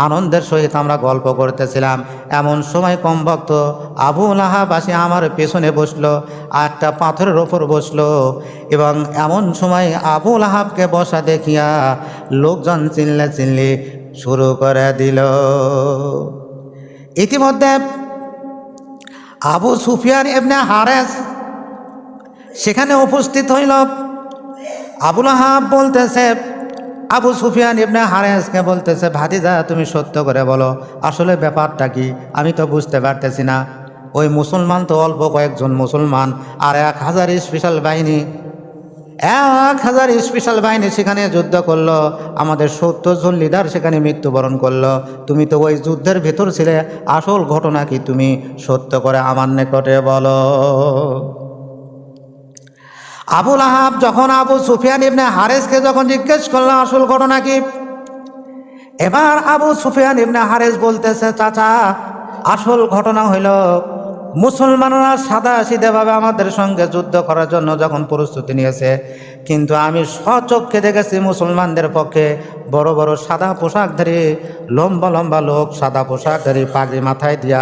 আনন্দের সহিত আমরা গল্প করতেছিলাম। এমন সময় কমবক্ত আবু লাহাব আসি আমার পেছনে বসলো, একটা পাথরের ওপর বসলো এবং এমন সময় আবু লাহাবকে বসা দেখিয়া লোকজন চিল্লি শুরু করে দিল। ইতিমধ্যে আবু সুফিয়ান ইবনে হারেস সেখানে উপস্থিত হইল। আবু লাহাব বলতেছে, আবু সুফিয়ান ইবনে হারেসকে বলতেছে, ভাতিজা তুমি সত্য করে বলো, আসলে ব্যাপারটা কি, আমি তো বুঝতে পারতেছি না। ওই মুসলমান তো অল্প কয়েকজন মুসলমান, আর 1000 স্পেশাল বাহিনী, 1000 স্পেশাল বাহিনী সেখানে যুদ্ধ করলো, আমাদের 70 জন লিডার সেখানে মৃত্যুবরণ করলো। তুমি তো ওই যুদ্ধের ভেতর ছিলে, আসল ঘটনা কি তুমি সত্য করে আমার নিকটে বলো। আবু লাহাব যখন আবু সুফিয়ান ইবনে হারেসকে যখন জিজ্ঞেস করলো আসল ঘটনা কি, এবার আবু সুফিয়ান ইবনে হারেস বলতেছে, চাচা আসল ঘটনা হইল মুসলমানরা সাদাসিধেভাবে আমাদের সঙ্গে যুদ্ধ করার জন্য যখন প্রস্তুতি নিয়েছে, কিন্তু আমি স্বচক্ষে দেখেছি মুসলমানদের পক্ষে বড় বড় সাদা পোশাকধারী লম্বা লম্বা লোক, সাদা পোশাকধারী পাগড়ি মাথায় দিয়া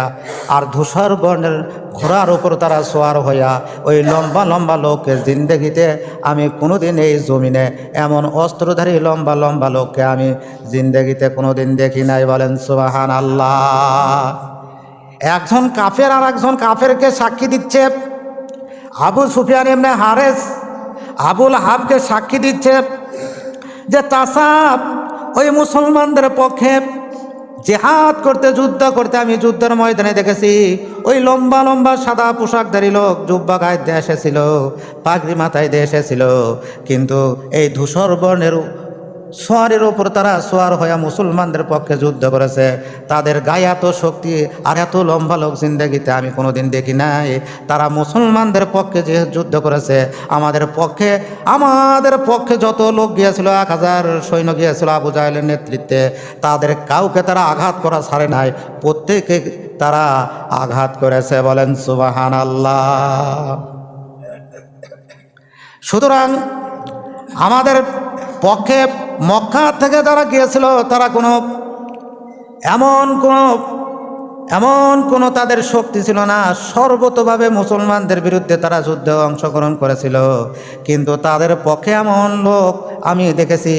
আর ধূসর বর্ণের ঘোড়ার উপর তারা সোয়ার হইয়া, ওই লম্বা লম্বা লোকের জিন্দেগিতে আমি কোনোদিন এই জমিনে এমন অস্ত্রধারী লম্বা লম্বা লোককে আমি জিন্দেগিতে কোনোদিন দেখি নাই। বলেন সুবহানাল্লাহ। একজন কাফের আর একজন কাফেরকে সাক্ষী দিচ্ছে। আবু সুফিয়ান ইবনে হারেস আবুল হাবকে সাক্ষী দিচ্ছে যে তাসাব ওই মুসলমানদের পক্ষে জেহাদ করতে, যুদ্ধ করতে আমি যুদ্ধের ময়দানে দেখেছি। ওই লম্বা লম্বা সাদা পোশাকধারী লোক জুব্বা গায়ে দিয়ে এসেছিল, পাগড়ি মাথায় দিয়ে এসেছিল, কিন্তু এই ধূসর বর্ণের সোয়ারের ওপর তারা সোয়ার হয়ে মুসলমানদের পক্ষে যুদ্ধ করেছে। তাদের গায়ে এত শক্তি আর এত লম্বা লোক জিন্দেগিতে আমি কোনোদিন দেখি নাই। তারা মুসলমানদের পক্ষে যে যুদ্ধ করেছে, আমাদের পক্ষে যত লোক গিয়েছিল, 1000 সৈন্য গিয়েছিল আবু জাহেলের নেতৃত্বে, তাদের কাউকে তারা আঘাত করা ছাড়ে নাই, প্রত্যেকে তারা আঘাত করেছে। বলেন সুবহানাল্লাহ। সুতরাং আমাদের পক্ষে মক্কা থেকে যারা গিয়েছিল, তারা এমন কোনো তাদের শক্তি ছিল না। সর্বতভাবে মুসলমানদের বিরুদ্ধে তারা যুদ্ধে অংশগ্রহণ করেছিল, কিন্তু তাদের পক্ষে এমন লোক আমি দেখেছি,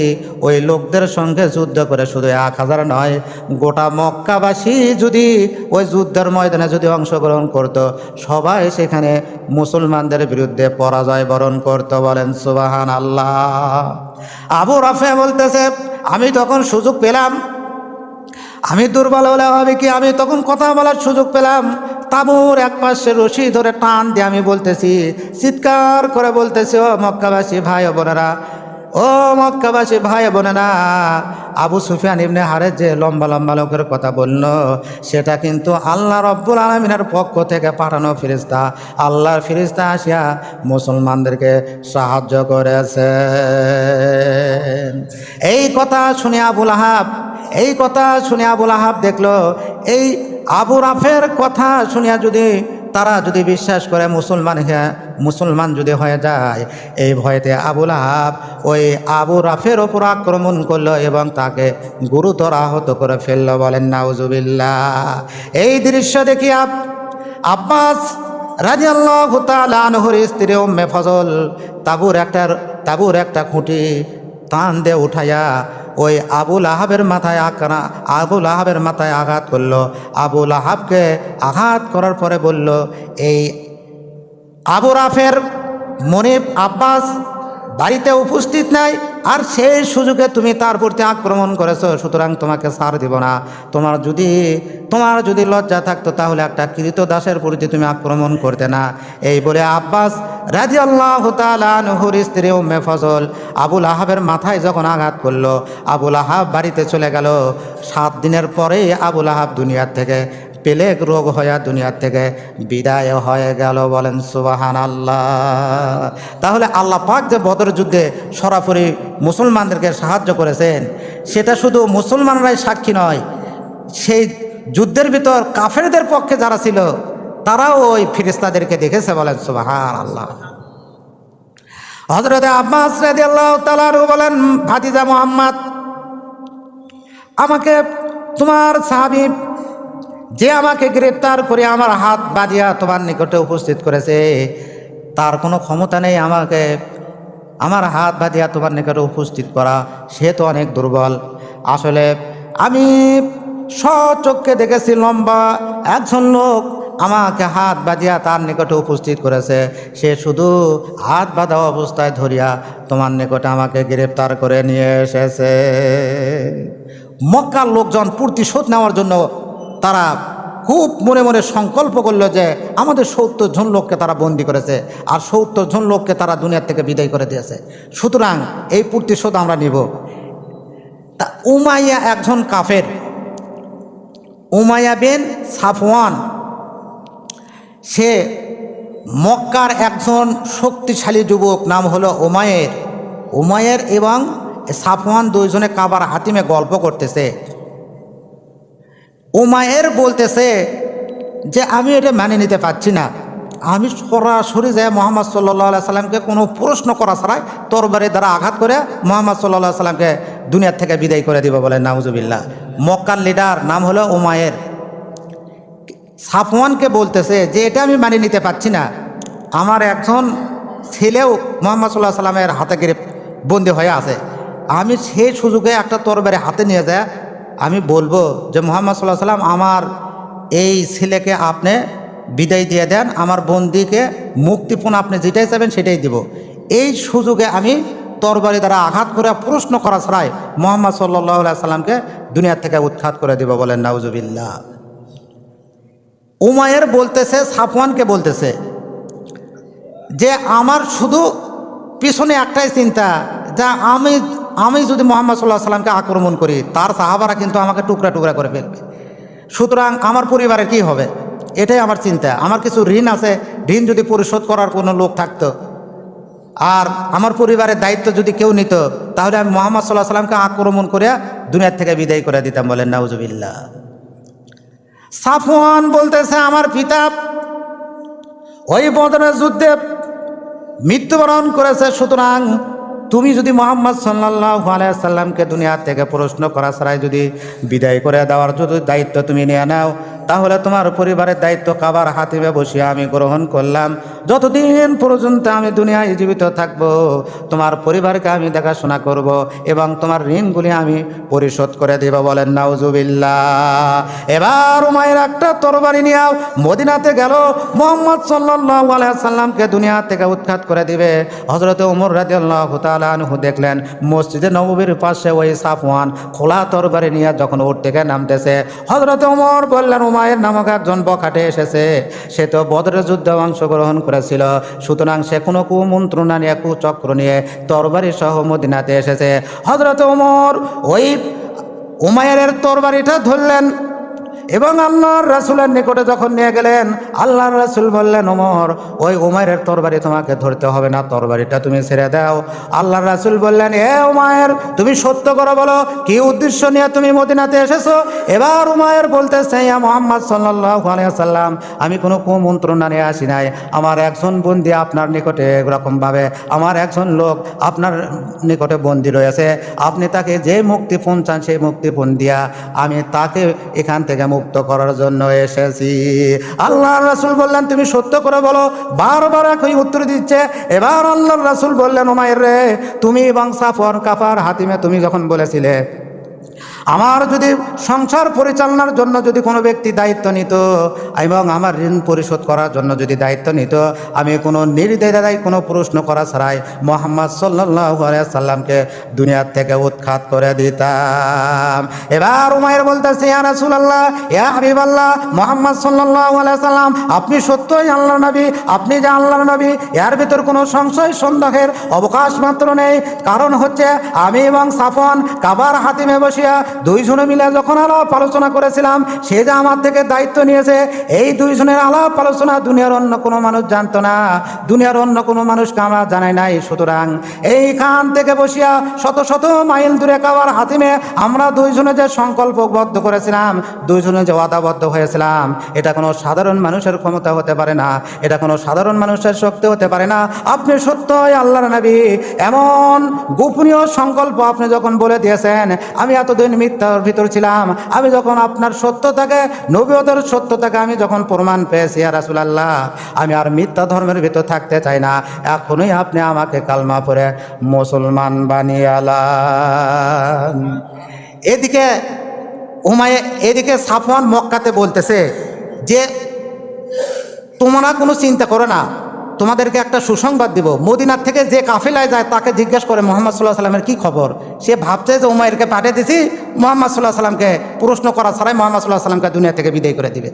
ওই লোকদের সঙ্গে যুদ্ধ করে শুধু 1000 নয়, গোটা মক্কাবাসী যদি ওই যুদ্ধের ময়দানে যদি অংশগ্রহণ করত, সবাই সেখানে মুসলমানদের বিরুদ্ধে পরাজয় বরণ করত। বলেন সুবহানাল্লাহ। আবু রাফে বলতেছে, আমি তখন সুযোগ পেলাম, আমি দুর্বল হলে হবে কি, আমি তখন কথা বলার সুযোগ পেলাম। তাঁবুর এক পাশে রশি ধরে টান দিয়ে আমি বলতেছি, চিৎকার করে বলতেছি, ও মক্কাবাসী ভাই বোনেরা, ও মক্কাবাসী ভাই বোনেরা, আবু সুফিয়ান ইবনে হারেস যে লম্বা লম্বা লোকের কথা বলল, সেটা কিন্তু আল্লাহ রব্বুল আলামিনের পক্ষ থেকে পাঠানো ফেরেশতা। আল্লাহর ফেরেশতা আসিয়া মুসলমানদেরকে সাহায্য করেছে। এই কথা শুনে আবুল আহাব দেখলো, এই আবু রাফের কথা শুনিয়া তারা যদি বিশ্বাস করে মুসলমান যদি হয়ে যায়, এই ভয়েতে আবুল আহাব ওই আবু রাফের ওপর আক্রমণ করলো এবং তাকে গুরুতর আহত করে ফেললো। বলেন নাউজুবিল্লাহ। এই দৃশ্য দেখি আব্বাস রাদিয়াল্লাহু তাআলা আনহুর স্ত্রী উম্মে ফজল তাবুর একটা খুঁটি টান দিয়ে উঠাইয়া ওই আবুল আহাবের মাথায় আঘাত করলো। আবুল আহাবকে আঘাত করার পরে বলল, এই আবু রাফের মনিব আব্বাস বাড়িতে উপস্থিত নাই, আর সেই সুযোগে তুমি তার প্রতি আক্রমণ করেছো, সুতরাং তোমাকে ছাড় দিব না। তোমার যদি লজ্জা থাকতো তাহলে একটা কৃতদাসের প্রতি তুমি আক্রমণ করতে না। এই বলে আব্বাস রাদিয়াল্লাহু তাআলা আনহুর স্ত্রী উম্মে ফজল আবুল আহাবের মাথায় যখন আঘাত করলো, আবুল আহাব বাড়িতে চলে গেল। 7 দিনের পরেই আবুল আহাব দুনিয়ার থেকে প্লেগ রোগ হয়ে দুনিয়ার থেকে বিদায় হয়ে গেল। বলেন সুবহানাল্লাহ। তাহলে আল্লাহ পাক যে বদর যুদ্ধে সরাসরি মুসলমানদেরকে সাহায্য করেছেন, সেটা শুধু মুসলমানরাই সাক্ষী নয়, সেই যুদ্ধের ভিতর কাফেরদের পক্ষে যারা ছিল তারাও ওই ফেরেশতাদেরকে দেখেছে। বলেন সুবহানাল্লাহ। হযরত আব্বাস রাদিয়াল্লাহু তাআলা বলেন, ভাতিজা মুহাম্মদ, আমাকে তোমার সাহাবী যে আমাকে গ্রেপ্তার করে আমার হাত বাঁধিয়া তোমার নিকটে উপস্থিত করেছে, তার কোনো ক্ষমতা নেই আমাকে আমার হাত বাঁধিয়া তোমার নিকটে উপস্থিত করা। সে তো অনেক দুর্বল। আসলে আমি স্বচক্ষে দেখেছি, লম্বা একজন লোক আমাকে হাত বাঁধিয়া তার নিকটে উপস্থিত করেছে। সে শুধু হাত বাঁধা অবস্থায় ধরিয়া তোমার নিকটে আমাকে গ্রেপ্তার করে নিয়ে এসেছে। মক্কার লোকজন প্রতিশোধ নেওয়ার জন্য তারা খুব মনে মনে সংকল্প করলো যে আমাদের 70 জন লোককে তারা বন্দি করেছে, আর 70 জন লোককে তারা দুনিয়ার থেকে বিদায় করে দিয়েছে, সুতরাং এই প্রতিশোধ আমরা নিব। তা উমাইয়া একজন কাফের, উমাইয়া বিন সাফওয়ান, সে মক্কার একজন শক্তিশালী যুবক, নাম হলো উমায়ের এবং সাফওয়ান দুইজনে কাবার হাতিমে গল্প করতেছে। উমায়ের বলতেছে যে আমি এটা মানে নিতে পারছি না, আমি সরাসরি যাই মুহাম্মদ সাল্লাল্লাহু আলাইহি সাল্লামকে কোনো প্রশ্ন করা ছাড়াই তরবারি দ্বারা আঘাত করে মুহাম্মদ সাল্লাল্লাহু আলাইহি সাল্লামকে দুনিয়ার থেকে বিদায় করে দিব। বলে নাউজুবিল্লাহ। মক্কার লিডার নাম হলো উমায়ের সাফওয়ানকে বলতেছে যে এটা আমি মানে নিতে পারছি না, আমার একজন ছেলেও মুহাম্মদ সাল্লাল্লাহু আলাইহি সাল্লামের হাতে বন্দী হয়ে আছে, আমি সেই সুযোগে একটা তরবারি হাতে নিয়ে যায় আমি বলবো যে মুহাম্মদ সাল্লাল্লাহু আলাইহি সাল্লাম আমার এই ছেলেকে আপনি বিদায় দিয়ে দেন, আমার বন্দিকে মুক্তিপণ আপনি যেটাই চাইবেন সেটাই দিব। এই সুযোগে আমি তরবারি দ্বারা আঘাত করে প্রশ্ন করা ছাড়াই মুহাম্মদ সাল্লাল্লাহু আলাইহি সাল্লামকে দুনিয়ার থেকে উৎখাত করে দিব। বলেন নাউজুবিল্লাহ। উমায়ের বলতেছে, সাফওয়ানকে বলতেছে যে আমার শুধু পিছনে একটাই চিন্তা, যা আমি যদি মুহাম্মদ সাল্লাল্লাহু আলাইহি সাল্লামকে আক্রমণ করি, তার সাহাবারা কিন্তু আমাকে টুকরা টুকরা করে ফেলবে, সুতরাং আমার পরিবারের কি হবে, এটাই আমার চিন্তা। আমার কিছু ঋণ আছে, ঋণ যদি পরিশোধ করার কোনো লোক থাকতো আর আমার পরিবারের দায়িত্ব যদি কেউ নিত, তাহলে আমি মুহাম্মদ সাল্লাল্লাহু আলাইহি সাল্লামকে আক্রমণ করে দুনিয়ার থেকে বিদায় করে দিতাম। বলেন নাউজুবিল্লাহ। সাফওয়ান বলতেছে আমার পিতা ওই বদরের যুদ্ধে মৃত্যুবরণ করেছে, সুতরাং তুমি যদি মুহাম্মদ সাল্লাল্লাহু আলাইহি সাল্লামকে দুনিয়া থেকে প্রশ্ন করা ছাড়াই যদি বিদায় করে দেওয়ার যদি দায়িত্ব তুমি নিয়ে নাও, তাহলে তোমার পরিবারের দায়িত্ব কাবার হাতিমে বসিয়ে আমি গ্রহণ করলাম। যতদিন পর্যন্ত আমি দুনিয়ায় জীবিত থাকব, তোমার পরিবারকে আমি দেখাশোনা করব এবং তোমার ঋণগুলি আমি পরিশোধ করে দেব। বলেন নাউজুবিল্লাহ। এবার উমাইর একটা তরবারি নিয়ে মদিনাতে গেল, মুহাম্মদ সাল্লাল্লাহু আলাইহি সাল্লামকে দুনিয়া থেকে উৎখাত করে দিবে। হযরত ওমর রাদিয়াল্লাহু তাআলা আনহু দেখলেন মসজিদে নববীর পাশে ওই সাফওয়ান খোলা তরবারি নিয়ে যখন ওর থেকে নামতেছে, হযরত ওমর বললেন উমাইর নামক একজন বখাটে এসেছে, সে তো বদরের যুদ্ধে অংশগ্রহণ করেছিল, সুতরাং সে কোনো কুমন্ত্রণা নিয়ে কুচক্র নিয়ে তরবারি সহ মদিনাতে এসেছে। হযরত ওমর ওই উমাইরের তরবারিটা ধরলেন এবং আল্লাহর রাসূলের নিকটে যখন নিয়ে গেলেন, আল্লাহর রাসূল বললেন ওমর ওই উমাইরের তরবারি তোমাকে ধরতে হবে না, তরবারিটা তুমি ছেড়ে দাও। আল্লাহর রাসূল বললেন হে উমাইর, তুমি সত্য করে বলো কি উদ্দেশ্য নিয়ে তুমি মদিনাতে এসেছো? এবার উমাইর বলতেছে ইয়া মুহাম্মদ সাল্লাল্লাহু আলাইহি সাল্লাম, আমি কোনো কুমন্ত্রণা নিয়ে আসি নাই, আমার একজন বন্দী আপনার নিকটে এরকমভাবে আমার একজন লোক আপনার নিকটে বন্দী রয়েছে, আপনি তাকে যে মুক্তিপণ চান সেই মুক্তিপণ দিয়া আমি তাকে এখান থেকে মুক্ত করার জন্য এসেছি। আল্লাহর রাসূল বললেন তুমি সত্য করে বলো। বারবার একই উত্তর দিচ্ছে। এবার আল্লাহর রাসূল বললেন উমাইর রে, তুমি এবং সাফওয়ান কাফার হাতিমে তুমি যখন বলেছিলে আমার যদি সংসার পরিচালনার জন্য যদি কোনো ব্যক্তি দায়িত্ব নিত এবং আমার ঋণ পরিশোধ করার জন্য যদি দায়িত্ব নিত, আমি কোনো নির্দ্বিধায় কোনো প্রশ্ন করা ছাড়াই মুহাম্মদ সাল্লাল্লাহু আলাইহি সাল্লামকে দুনিয়ার থেকে উৎখাত করে দিতাম। এবার উমাইর বলতেছে ইয়া রাসূলুল্লাহ, ইয়া হাবিবাল্লাহ, মুহাম্মদ সাল্লাল্লাহু আলাইহি সাল্লাম আপনি সত্যই আল্লাহর নবী, আপনি যে আল্লাহর নবী এর ভিতর কোনো সংশয় সন্দেহের অবকাশ মাত্র নেই। কারণ হচ্ছে আমি এবং সাফওয়ান কাবার হাতিমে বসিয়া দুইজনে মিলে যখন আলাপ আলোচনা করেছিলাম, সে যে আমার থেকে দায়িত্ব নিয়েছে, এই দুইজনের আলাপ আলোচনা দুনিয়ার অন্য কোনো মানুষ জানতো না, দুনিয়ার অন্য কোনো মানুষকে আমরা জানাই নাই। সুতরাং এইখান থেকে বসিয়া শত শত মাইল দূরে কাবার হাতিমে আমরা দুইজনে যে সংকল্পবদ্ধ করেছিলাম, দুইজনে যে ওয়াদাবদ্ধ হয়েছিলাম, এটা কোনো সাধারণ মানুষের ক্ষমতা হতে পারে না, এটা কোনো সাধারণ মানুষের শক্তি হতে পারে না। আপনি সত্যই আল্লাহর নবী, এমন গোপনীয় সংকল্প আপনি যখন বলে দিয়েছেন, আমি এতদিন মিথ্যার ভিতর ছিলাম, আমি যখন আপনার সত্যতাকে নবীয়তের সত্যতাকে আমি যখন প্রমাণ পেয়েছি ইয়া রাসূলুল্লাহ, আমি আর মিথ্যা ধর্মের ভিতর থাকতে চাই না। এখনই আপনি আমাকে কালমা পড়ে মুসলমান বানিয়ে আলান। এদিকে সাফওয়ান মক্কাতে বলতেছে যে তোমরা কোনো চিন্তা করো না, তোমাদেরকে একটা সুসংবাদ দিব, মদিনার থেকে যে কাফেলায় যায় তাকে জিজ্ঞেস করে মুহাম্মদ সাল্লাল্লাহু আলাইহি সাল্লামের কী খবর। সে ভাবছে যে উমাইরকে পাঠিয়ে দিছি, মুহাম্মদ সাল্লাল্লাহু আলাইহি সাল্লামকে প্রশ্ন করা ছাড়াই মুহাম্মদ সাল্লাল্লাহু আলাইহি সাল্লামকে দুনিয়া থেকে বিদায় করে দিবে।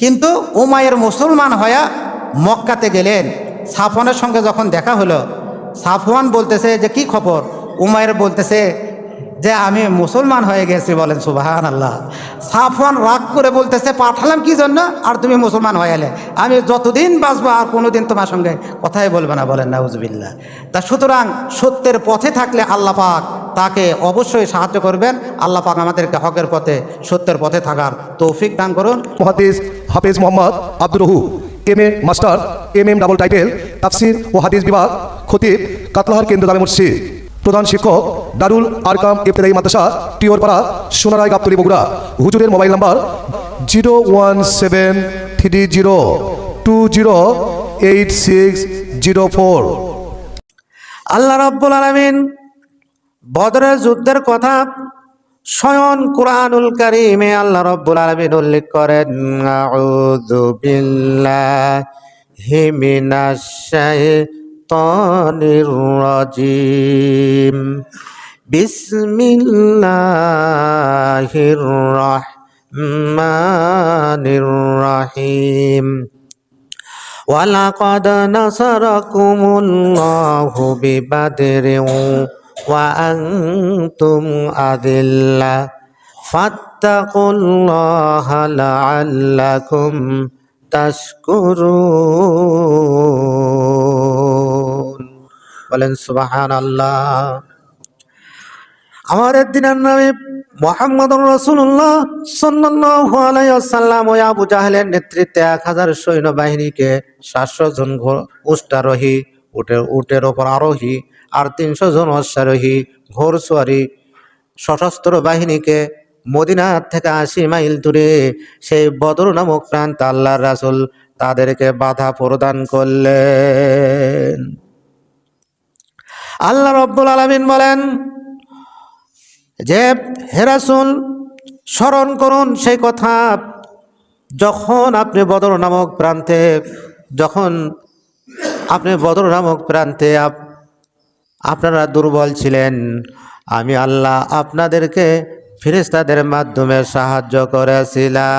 কিন্তু উমাইর মুসলমান হয়ে মক্কাতে গেলেন, সাফওয়ানের সঙ্গে যখন দেখা হলো, সাফওয়ান বলতেছে যে কি খবর, উমাইর বলতেছে যে আমি মুসলমান হয়ে গেছি। বলেন সুবহানাল্লাহ। সাফওয়ান রাগ করে বলতেছে পাঠালাম কি জন্য, আর তুমি মুসলমান হয়ে এলে, আমি যতদিন বাঁচবো আর কোনোদিন তোমার সঙ্গে কথাই বলবো না। বলেন নাউজুবিল্লাহ। তা সুতরাং সত্যের পথে থাকলে আল্লাহ পাক তাকে অবশ্যই সাহায্য করবেন। আল্লাহ পাক আমাদেরকে হকের পথে সত্যের পথে থাকার তৌফিক দান করুন। মুহাদ্দিস হাফেজ Mohammad Abdur রহু, M A master, MM double title, তাফসির ও হাদিস বিভাগ, খতিব, কাতলাহার কেন্দ্র জামে মসজিদ, প্রধান শিক্ষক দারুল আরকাম ইবতেদায়ী মাদ্রাসা, টিওরপাড়া, সোনারায়, গাবতলী, বগুড়া। হুজুরের মোবাইল নাম্বার 01730208604। আল্লাহ রাব্বুল আলামিন বদরের যুদ্ধের কথা স্বয়ং কুরআনুল কারীমে আল্লাহ রাব্বুল আলামিন উল্লেখ করেন, আউযু বিল্লাহি মিনাশ শাইতানির রাজীম, বিসমিল্লাহির রাহমানির রাহিম। ওয়ালাকাদ নাসারাকুমুল্লাহু বিবাদরিন ওয়া আনতুম আযিল্লা ফাত্তাকুল্লাহা লাআল্লাকুম তাশকুরুন। বলেন সুবহানাল্লাহ। আমাদের দিনের নবী মুহাম্মদুর রাসূলুল্লাহ সাল্লাল্লাহু আলাইহি ওয়াসাল্লাম ওই আবু জাহেলের নেতৃত্বে 1000 সৈন্যবাহিনীকে 700 জন উষ্ট্রারোহী, উটের ওপর আরোহী, আর 300 জন অশ্বারোহী ঘোড়সওয়ারি সশস্ত্র বাহিনীকে মদিনা থেকে 80 মাইল দূরে সেই বদর নামক প্রান্তে আল্লাহর রাসূল তাদেরকে বাধা প্রদান করলেন। আল্লাহ রাব্বুল আলামিন বলেন যে, হে রাসূল, স্মরণ করুন সেই কথা যখন আপনি বদর নামক প্রান্তে আপনারা দুর্বল ছিলেন, আমি আল্লাহ আপনাদেরকে ফেরেশতাদের মাধ্যমে সাহায্য করেছিলাম।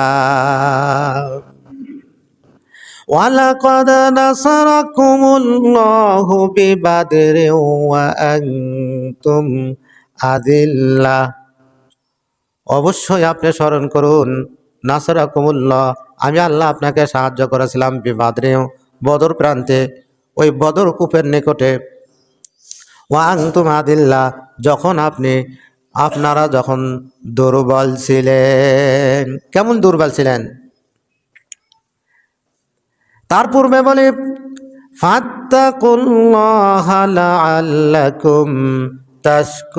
ওয়ালাকাদ নাসারাকুমুল্লাহু বিবাদরিন ওয়া আনতুম আযিল্লা, অবশ্যই আপনি স্মরণ করুন, নাসারাকুমুল্লাহ, আমি আল্লাহ আপনাকে সাহায্য করেছিলাম বিবাদরিন, বদর প্রান্তে, ওই বদর কূপের নিকটে, ওয়া আনতুম আযিল্লা, আপনারা যখন দুর্বল ছিলেন। কেমন দুর্বল ছিলেন? তার পূর্বে বলি, ফাত্তাকুল্লাহা লাআল্লাকুম তাশকুরুন।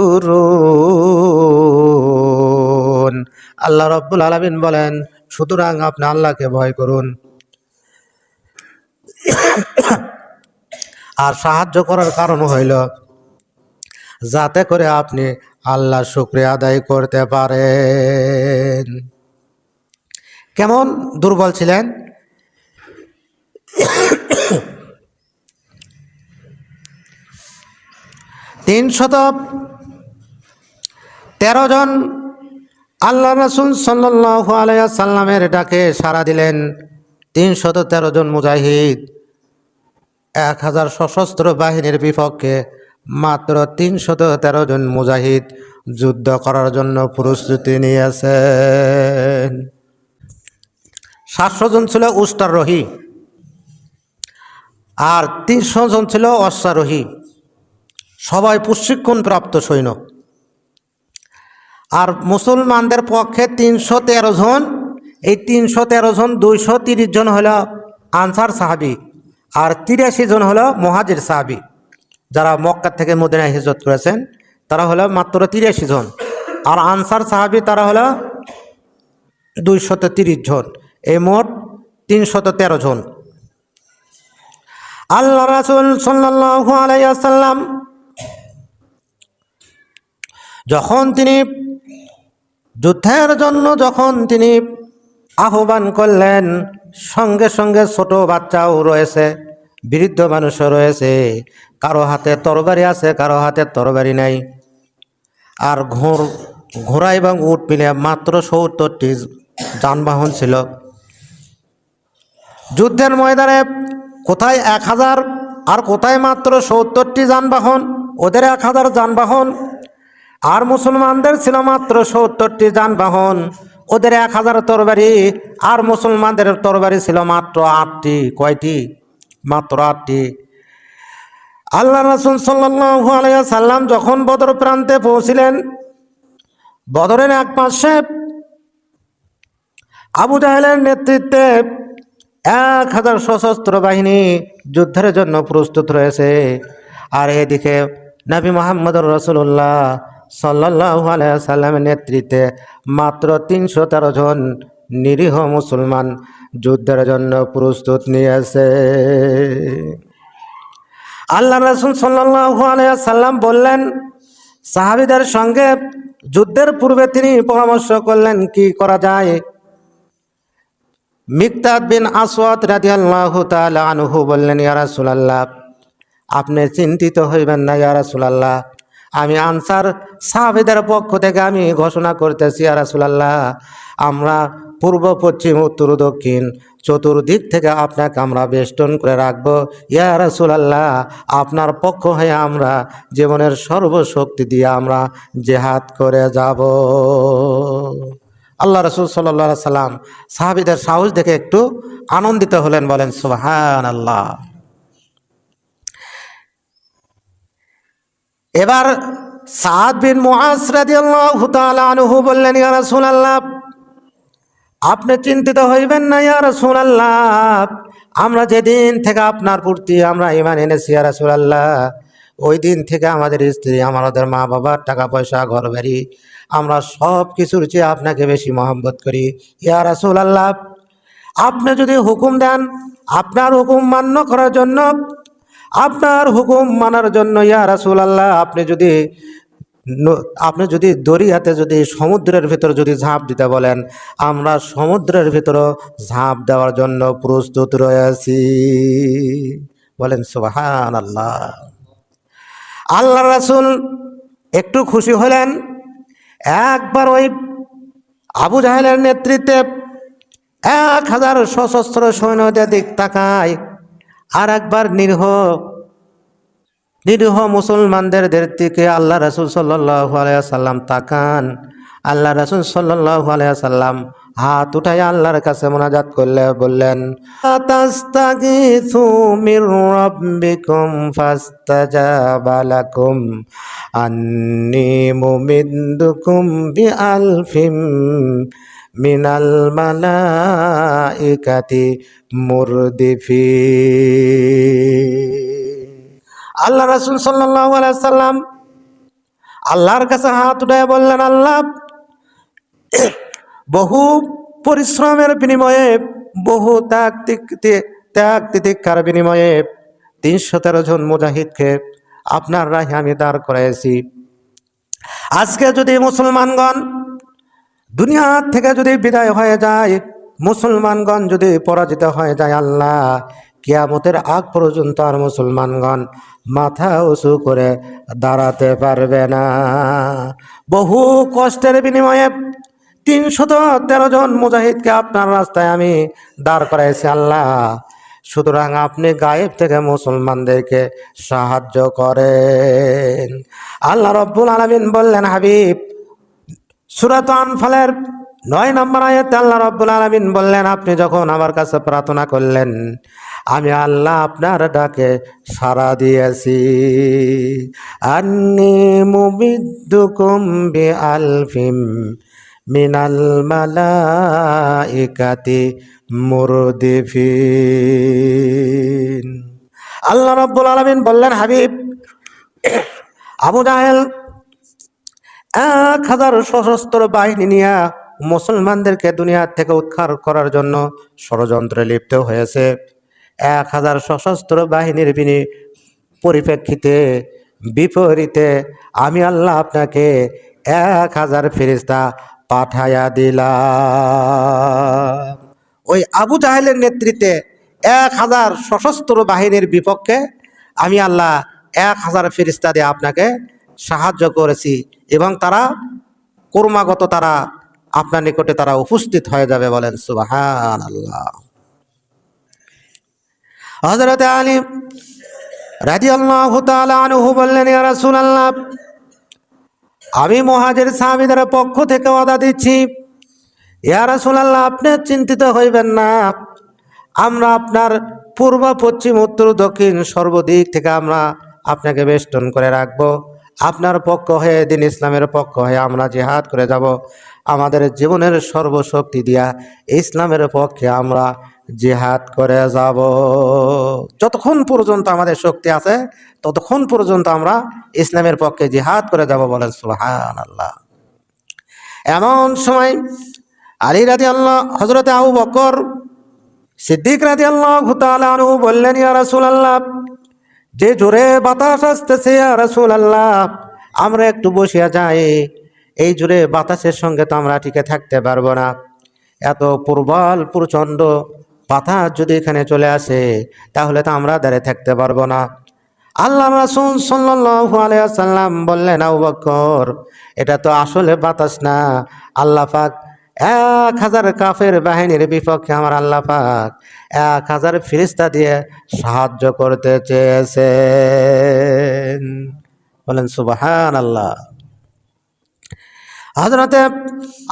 আল্লাহ রাব্বুল আলামিন বলেন, সুতরাং আপনি আল্লাহকে ভয় করুন। আর সাহায্য করার কারণ হইল যাতে করে আপনি আল্লাহর শুকরিয়া আদায় করতে পারেন। কেমন দুর্বল ছিলেন? 313 জন আল্লাহ রাসূল সাল্লাল্লাহু আলাইহি ওয়াসাল্লামের ডাকে সাড়া দিলেন। 313 জন মুজাহিদ 1000 সশস্ত্র বাহিনীর বিপক্ষে মাত্র 313 জন মুজাহিদ যুদ্ধ করার জন্য প্রস্তুতি নিয়েছেন। 700 জন ছিল উষ্ট্রারোহী আর 300 জন ছিল অশ্বারোহী, সবাই প্রশিক্ষণ প্রাপ্ত সৈন্য। আর মুসলমানদের পক্ষে 313 জন, এই 313 জন 230 জন হলো আনসার সাহাবী আর 83 জন হলো মুহাজির সাহাবী। যারা মক্কা থেকে মদিনায় হিজরত করেছেন তারা হলো মাত্র 83 জন, আর আনসার সাহাবী তারা হলো 230 জন, এই মোট 313 জন। আল্লাহ রাসূল সাল্লাল্লাহু আলাইহি ওয়াসাল্লাম যখন তিনি যুদ্ধের জন্য আহ্বান করলেন, সঙ্গে সঙ্গে ছোট বাচ্চাও রয়েছে, বৃদ্ধ মানুষও রয়েছে, কারো হাতে তরবারি আছে, কারো হাতে তরবারি নাই। আর ঘোড়া এবং উট মিলে মাত্র 70টি যানবাহন ছিল। যুদ্ধের ময়দানে কোথায় 1000 আর কোথায় মাত্র 70টি যানবাহন, ওদের 1000 যানবাহন, আর মুসলমানদের ছিল মাত্র 70টি যানবাহন, ওদের 1000 তরবারি, আর মুসলমানদের তরবারি ছিল মাত্র 8টি। কয়টি? মাত্র 8টি। আল্লাহ রাসূল সাল্লাল্লাহু আলাইহি ওয়াসাল্লাম যখন বদর প্রান্তে পৌঁছিলেন, বদরের এক পাশে আবু জাহেলের নেতৃত্বে 1000 সশস্ত্র বাহিনী যুদ্ধের জন্য প্রস্তুত রয়েছে, আর এদিকে নবী মুহাম্মদুর রাসূলুল্লাহ সাল্লাল্লাহু আলাইহি ওয়াসাল্লামের নেতৃত্বে মাত্র 313 জন নিরীহ মুসলমান যুদ্ধের জন্য প্রস্তুত নিয়েছে। আল্লাহ রাসূল সাল্লাল্লাহু আলাইহি ওয়াসাল্লাম বললেন, সাহাবীদের সঙ্গে যুদ্ধের পূর্বে তিনি পরামর্শ করলেন কি করা যায়। মিকদাদ বিন আসওয়াদ রাদিয়াল্লাহু তাআলা আনহু বললেন, ইয়া রাসূলুল্লাহ, আপনি চিন্তিত হইবেন না ইয়া রাসূলুল্লাহ, আমি আনসার সাহাবীদের পক্ষ থেকে আমি ঘোষণা করতেছি ইয়া রাসূলুল্লাহ, আমরা পূর্ব পশ্চিম উত্তর দক্ষিণ চতুর্দিক থেকে আপনাকে আমরা বেষ্টন করে রাখবো। ইয়া রাসূলুল্লাহ, আপনার পক্ষ হয়ে আমরা জীবনের সর্বশক্তি দিয়ে আমরা জিহাদ করে যাব। আল্লাহ রাসূল সাল্লাল্লাহু আলাইহি সাল্লাম সাহাবীদের সাহস দেখে একটু আনন্দিত হলেন, বলেন সুবহানাল্লাহ। এবার সাদ বিন মুআজ রাদিয়াল্লাহু তাআলা আনহু বললেন, ইয়া রাসূলুল্লাহ, আপনি চিন্তিত হইবেন না ইয়া রাসূলুল্লাহ, আমরা যেদিন থেকে আপনার প্রতি আমরা ঈমান এনেছি ইয়া রাসূলুল্লাহ, ওই দিন থেকে আমাদের স্ত্রী, আমাদের মা বাবার টাকা পয়সা ঘর বাড়ি আমরা সব কিছুর চেয়ে আপনাকে বেশি মহব্বত করি। ইয়া রাসূলুল্লাহ, আপনি যদি হুকুম দেন, আপনার হুকুম মান্য করার জন্য, আপনার হুকুম মানার জন্য ইয়া রাসূলুল্লাহ, আপনি যদি দরিয়াতে যদি সমুদ্রের ভিতর যদি ঝাঁপ দিতে বলেন, আমরা সমুদ্রের ভিতরে ঝাঁপ দেওয়ার জন্য প্রস্তুত রয়েছি। বলেন সুবহানাল্লাহ। আল্লাহ রাসূল একটু খুশি হলেন। একবার ওই আবু জাহেলের নেতৃত্বে 1000 সশস্ত্র সৈন্যদের দিক তাকায়, আর একবার নিরীহ মুসলমানদের দিকে আল্লাহ রাসূল সাল্লাল্লাহু আলাইহি ওয়াসাল্লাম তাকান। আল্লাহ রাসূল সাল্লাল্লাহু আলাইহি ওয়াসাল্লাম হাত উঠায় আল্লাহর কাছে মুনাজাত করলে বললেন, তাস্তাগীথু মির রাব্বিকুম ফাস্তাজাবা লাকুম আন্নী মুমিদ্দুকুম বিআলফিম মিনাল মালাইকাতি মুরদিফিন। আল্লাহ রাসূল সাল্লাল্লাহু আলাইহি সাল্লাম আল্লাহর কাছে হাত উঠায় বললেন, আল্লাহ, বহু পরিশ্রমের বিনিময়ে, বহু ত্যাগ তিতিক্ষার বিনিময়ে 313 জন মুজাহিদকে আপনার রাহে আমি দাঁড় করাইছি। আজকে যদি মুসলমানগণ দুনিয়া থেকে যদি বিদায় হয়ে যায়, মুসলমানগণ যদি পরাজিত হয়ে যায়, আল্লাহ, কিয়ামতের আগ পর্যন্ত আর মুসলমানগণ মাথা উঁচু করে দাঁড়াতে পারবে না। বহু কষ্টের বিনিময়ে 313 জন মুজাহিদকে আপনার রাস্তায় আমি দাঁড় করাইছি আল্লাহ, সুতরাং আপনি গায়েব থেকে মুসলমানদেরকে সাহায্য করেন। আল্লাহ রব্বুল আলামিন বললেন, হাবিব, সূরা আনফালের 9 নম্বর আয়াতে আল্লাহ রব্বুল আলামিন বললেন, আপনি যখন আমার কাছে প্রার্থনা করলেন, আমি আল্লাহ আপনার ডাকে সাড়া দিয়েছি। আন্নী মুমিদ্দুকুম বিআলফিম মিনাল মালাইকাতি মুরদিফিন। আল্লাহ রব্বুল আলামিন বললেন, হাবিব, আবু জাহেল 1000 সশস্ত্র বাহিনী নিয়ে মুসলমানদেরকে দুনিয়া থেকে উৎখাত করার জন্য ষড়যন্ত্রে লিপ্ত হয়েছে। 1000 সশস্ত্র বাহিনীর পরিপ্রেক্ষিতে বিপরীতে আমি আল্লাহ আপনাকে 1000 ফেরেশতা পাঠায়া দিলাম। ওই আবু জাহেলের নেতৃত্বে 1000 সশস্ত্র বাহিনীর বিপক্ষে আমি আল্লাহ 1000 ফেরেশতা দিয়ে আপনাকে সাহায্য করেছি, এবং তারা ক্রমাগত তারা আপনার নিকটে তারা উপস্থিত হয়ে যাবে। বলেন সুবহানাল্লাহ। হযরত আলী রাদিয়াল্লাহু তাআলা আনহু বললেন, ইয়া রাসূলুল্লাহ, আমি মুহাজির সাহাবীদের পক্ষ থেকে ওয়াদা দিচ্ছি, ইয়া রাসূলুল্লাহ, আপনি চিন্তিত হইবেন না, আমরা আপনার পূর্ব পশ্চিম উত্তর দক্ষিণ সর্বদিক থেকে আমরা আপনাকে বেষ্টন করে রাখবো। আপনার পক্ষ হয়ে, দিন ইসলামের পক্ষ হয়ে আমরা জিহাদ করে যাব। আমাদের জীবনের সর্বশক্তি দিয়া ইসলামের পক্ষে আমরা জিহাদ করে যাব। যতক্ষণ পর্যন্ত আমাদের শক্তি আছে ততক্ষণ পর্যন্ত আমরা ইসলামের পক্ষে জিহাদ করে যাব। বলেন সুবহানাল্লাহ। এমন সময় আলী রাদিয়াল্লাহু, হযরত আবু বকর সিদ্দিক রাদিয়াল্লাহু তাআলা আনহু বললেন, ইয়া রাসূলুল্লাহ, যে জোরে বাতাস আসতেছে ইয়া রাসূলুল্লাহ, আমরা একটু বসিয়া যাই, এই জুড়ে বাতাসের সঙ্গে তো আমরা টিকে থাকতে পারবো না। এত প্রবল প্রচণ্ড বাতাস যদি এখানে চলে আসে তাহলে তো আমরা দাঁড়িয়ে থাকতে পারবো না। আল্লাহ রাসূল সাল্লাল্লাহু আলাইহি ওয়াসাল্লাম বললেন, আবু বকর, এটা তো আসলে বাতাস না, আল্লাহ পাক 1000 কাফের বাহিনীর বিপক্ষে আমার আল্লাহ পাক 1000 ফেরেশতা দিয়ে সাহায্য করতে চেয়েছেন। বলেন সুবহানাল্লাহ। হযরতে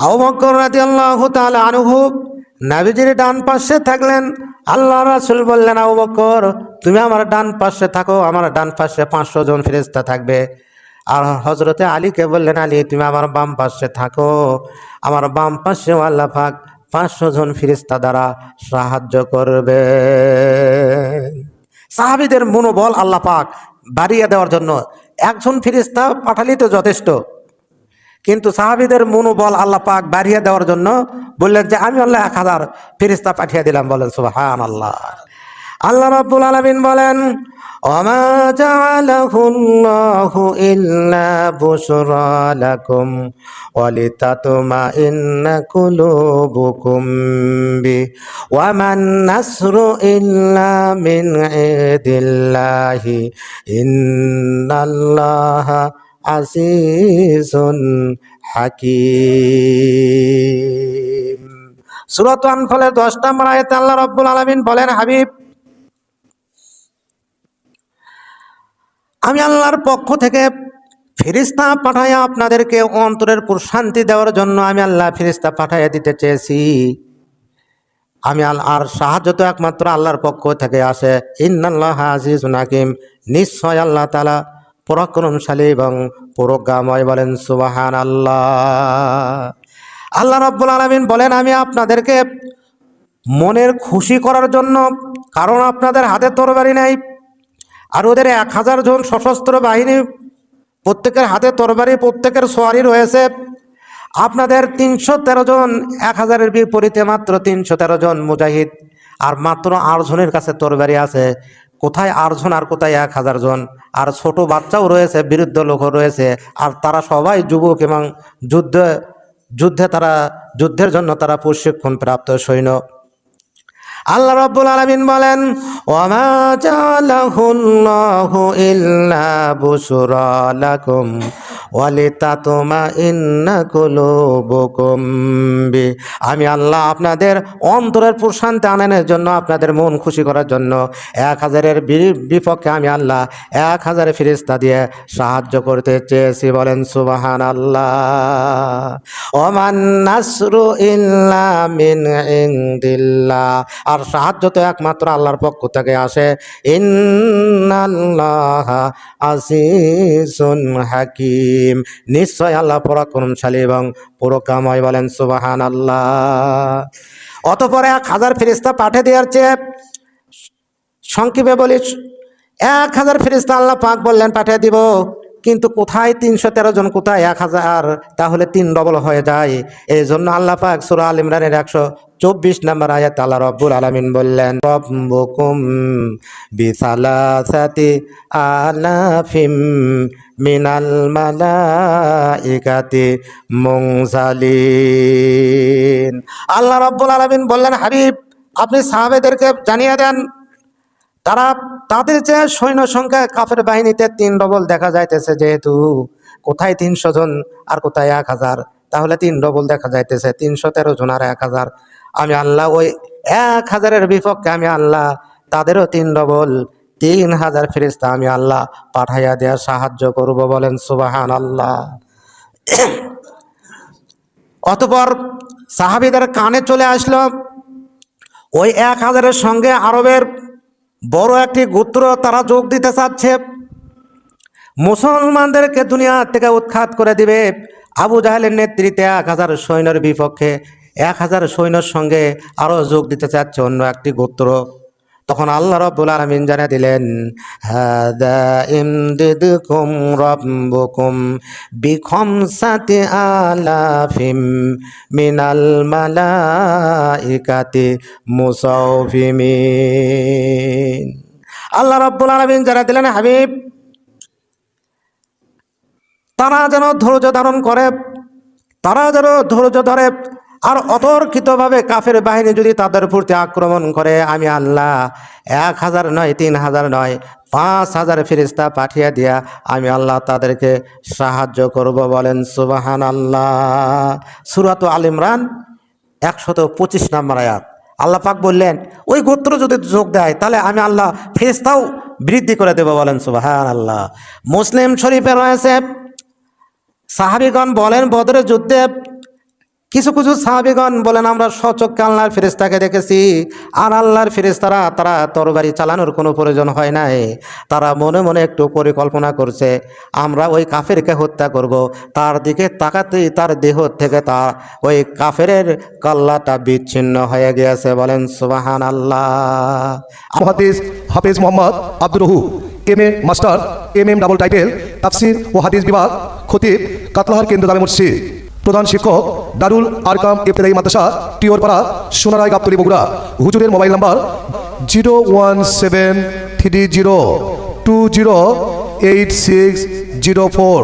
আবু বকর রাদিয়াল্লাহু তাআলা আনহু নবীজির ডান পাশে থাকলেন। আল্লাহ রাসূল বললেন, আবু বকর, তুমি আমার ডান পাশে থাকো, আমার ডান পাশে 500 জন ফেরেশতা থাকবে। আর হযরতে আলীকে বললেন, আলী, তুমি আমার বাম পাশে থাকো, আমার বাম পাশেও আল্লাহ পাক 500 জন ফেরেশতা দ্বারা সাহায্য করবে। সাহাবীদের মনোবল আল্লাহ পাক বাড়িয়ে দেওয়ার জন্য একজন ফেরেশতা পাঠালেই তো যথেষ্ট, কিন্তু সাহাবীদের মনোবল আল্লাহ পাক বাড়িয়ে দেওয়ার জন্য বললেন যে আমি আল্লাহ 1000 ফেরেশতা পাঠিয়ে দিলাম। বলেন সুবহানাল্লাহ। আল্লাহ রাব্বুল আলামিন বলেন, ওমা জাআলাহুল্লাহু ইল্লা বুশরা লাকুম ওয়া লিতাতমাইন্না কুলুবুকুম বি ওয়া মান নাসরু ইল্লা মিন ইনদিল্লাহি ইন্নাল্লাহা আজিজুন হাকীম। সূরা আনফালের 10 নম্বর আয়াতে আল্লাহ রাব্বুল আলামিন বলেন, হাবিব, আমি আল্লাহর পক্ষ থেকে ফেরেশতা পাঠাইয়া আপনাদেরকে অন্তরের প্রশান্তি দেওয়ার জন্য আমি আল্লাহ ফেরেশতা পাঠাইয়া দিতে চেয়েছি। আমি আর সাহায্য তো একমাত্র আল্লাহর পক্ষ থেকে আসে। ইন্নাল্লাহা আজিজুন হাকীম, নিশ্চয় আল্লাহ তাআলা পরাক্রমশালী এবং প্রজ্ঞাময়। বলেন সুবহানাল্লাহ। আল্লাহ রাব্বুল আলামিন বলেন, আমি আপনাদেরকে মনের খুশি করার জন্য, কারণ আপনাদের হাতে তরবারি নাই, আর ওদের 1000 জন সশস্ত্র বাহিনী, প্রত্যেকের হাতে তরবারি, প্রত্যেকের সোয়ারি রয়েছে। আপনাদের 313 জন, 1000-এর বিপরীতে মাত্র 313 জন মুজাহিদ, আর মাত্র 8 জনের কাছে তরবারি আছে। কোথায় 8 জন আর কোথায় 1000 জন? আর ছোট বাচ্চাও রয়েছে, বৃদ্ধ লোকও রয়েছে, আর তারা সবাই যুবক এবং যুদ্ধের জন্য তারা প্রশিক্ষণ প্রাপ্ত সৈন্য। আল্লাহ রাব্বুল আলামিন বলেন, ওমা জাআলাহুল্লাহু ইল্লা বুশরা লাকুম ওয়া লিতাতমাইন্না কুলুবুকুম বি, আমি আল্লাহ আপনাদের অন্তরের প্রশান্তি আনয়নের জন্য, আপনাদের মন খুশি করার জন্য 1000-এর বিপক্ষে আমি আল্লাহ 1000 ফেরেশতা দিয়ে সাহায্য করতে চেয়েছি। বলেন সুবহানাল্লাহ। ওমান নাসরু ইল্লা মিন ইনদিল্লাহ, আর সাহায্য তো একমাত্র আল্লাহর পক্ষ থেকে আসে। ইন্নাল্লাহা আজিজুন হাকীম, নিশ্চয় আল্লাহ পরাক্রমশালী এবং প্রজ্ঞাময়। বলেন সুবহানাল্লাহ। অতঃপর 1000 ফেরেশতা পাঠিয়ে দেওয়ার চেয়ে সংক্ষেপে বলি, 1000 ফেরেশতা আল্লাহ পাক বললেন পাঠিয়ে দিব, কিন্তু কোথায় 313 জন, কোথায় 1000? তাহলে 3 ডবল হয়ে যায়। এই জন্য আল্লাহ পাক সূরা আল ইমরানের 124 নম্বর আয়াত আল্লাহ রাব্বুল আলামিন বললেন, রাব্বুকুম বিসালাসাতি আলাফিম মিনাল মালাইকাতি মুনজালিন। আল্লাহ রাব্বুল আলামিন বললেন, হাবিব, আপনি সাহাবেদেরকে জানিয়ে দেন, তাদের যে সৈন্য সংখ্যা কাফের বাহিনীতে 3 ডবল দেখা যাইতেছে, যেহেতু কোথায় 300 জন আর কোথায় 1000, তাহলে 3 ডবল দেখা যাইতেছে, 313 জন আর 1000। আমি আল্লাহ ওই 1000-এর বিপক্ষে আমি আল্লাহ তাদেরও 3 ডবল 3000 ফেরেশতা আমি আল্লাহ পাঠাইয়া দেওয়া সাহায্য করব। বলেন সুবহানাল্লাহ। অতঃপর সাহাবীদের কানে চলে আসলো ওই 1000-এর সঙ্গে আরবের বড় একটি গোত্র তারা যোগ দিতে চাচ্ছে, মুসলমানদেরকে দুনিয়া থেকে উৎখাত করে দিবে। আবু জাহেলের নেতৃত্বে 1000 সৈন্যের বিপক্ষে 1000 সৈন্যের সঙ্গে আরও যোগ দিতে চাচ্ছে অন্য একটি গোত্র। তখন আল্লাহ রাব্বুল আলামিন জানিয়ে দিলেন, হাদা ইমদিদুকুম রাব্বুকুম বিখামসাতি আলাফিম মিনাল মালাইকাতি মুসাউফিমিন। আল্লাহ রাব্বুল আলামিন জানিয়ে দিলেন, হাবিব, তারা যেন ধৈর্য ধারণ করে, তারা যেন ধৈর্য ধরে। আর অতর্কিতভাবে কাফের বাহিনী যদি তাদের প্রতি আক্রমণ করে, আমি আল্লাহ 1000 নয়, 3000 নয়, 5000 ফেরেশতা পাঠিয়ে দিয়া আমি আল্লাহ তাদেরকে সাহায্য করব। বলেন সুবহানাল্লাহ। সূরাত আল ইমরান 125 নম্বর আয়াত। আল্লাহ পাক বললেন, ওই গোত্র যদি যোগ দেয় তাহলে আমি আল্লাহ ফেরেশতাও বৃদ্ধি করে দেব। বলেন সুবহানাল্লাহ। মুসলিম শরীফে রয়েছে, সাহাবীগণ বলেন, বদরের যুদ্ধে কিছু কিছু সাহাবীগণ বলেন, আমরা সচক্ষে আল্লাহর ফেরেশতাকে দেখেছি। আর আল্লাহর ফেরেশতারা তারা তরবারি চালানোর কোনো প্রয়োজন হয় নাই। তারা মনে মনে একটু পরিকল্পনা করছে, আমরা ওই কাফেরকে হত্যা করব। তার দিকে তাকাতেই তার দেহ থেকে তা ওই কাফেরের কল্লাটা বিচ্ছিন্ন হয়ে গিয়েছে। বলেন সুবহানাল্লাহ। মহাদিস হাফেজ Mohammad Abdur রহু, M A master, MM double title, তাফসির ও হাদিস বিভাগ, খতিব, কাতলাহার কেন্দ্র জামে মসজিদ। প্রধান শিক্ষক দারুল আরকাম ইবতেদায়ী মাদ্রাসা, টিওরপাড়া, সোনারায়, গাবতলী, বগুড়া। হুজুরের মোবাইল নাম্বার 01730208604।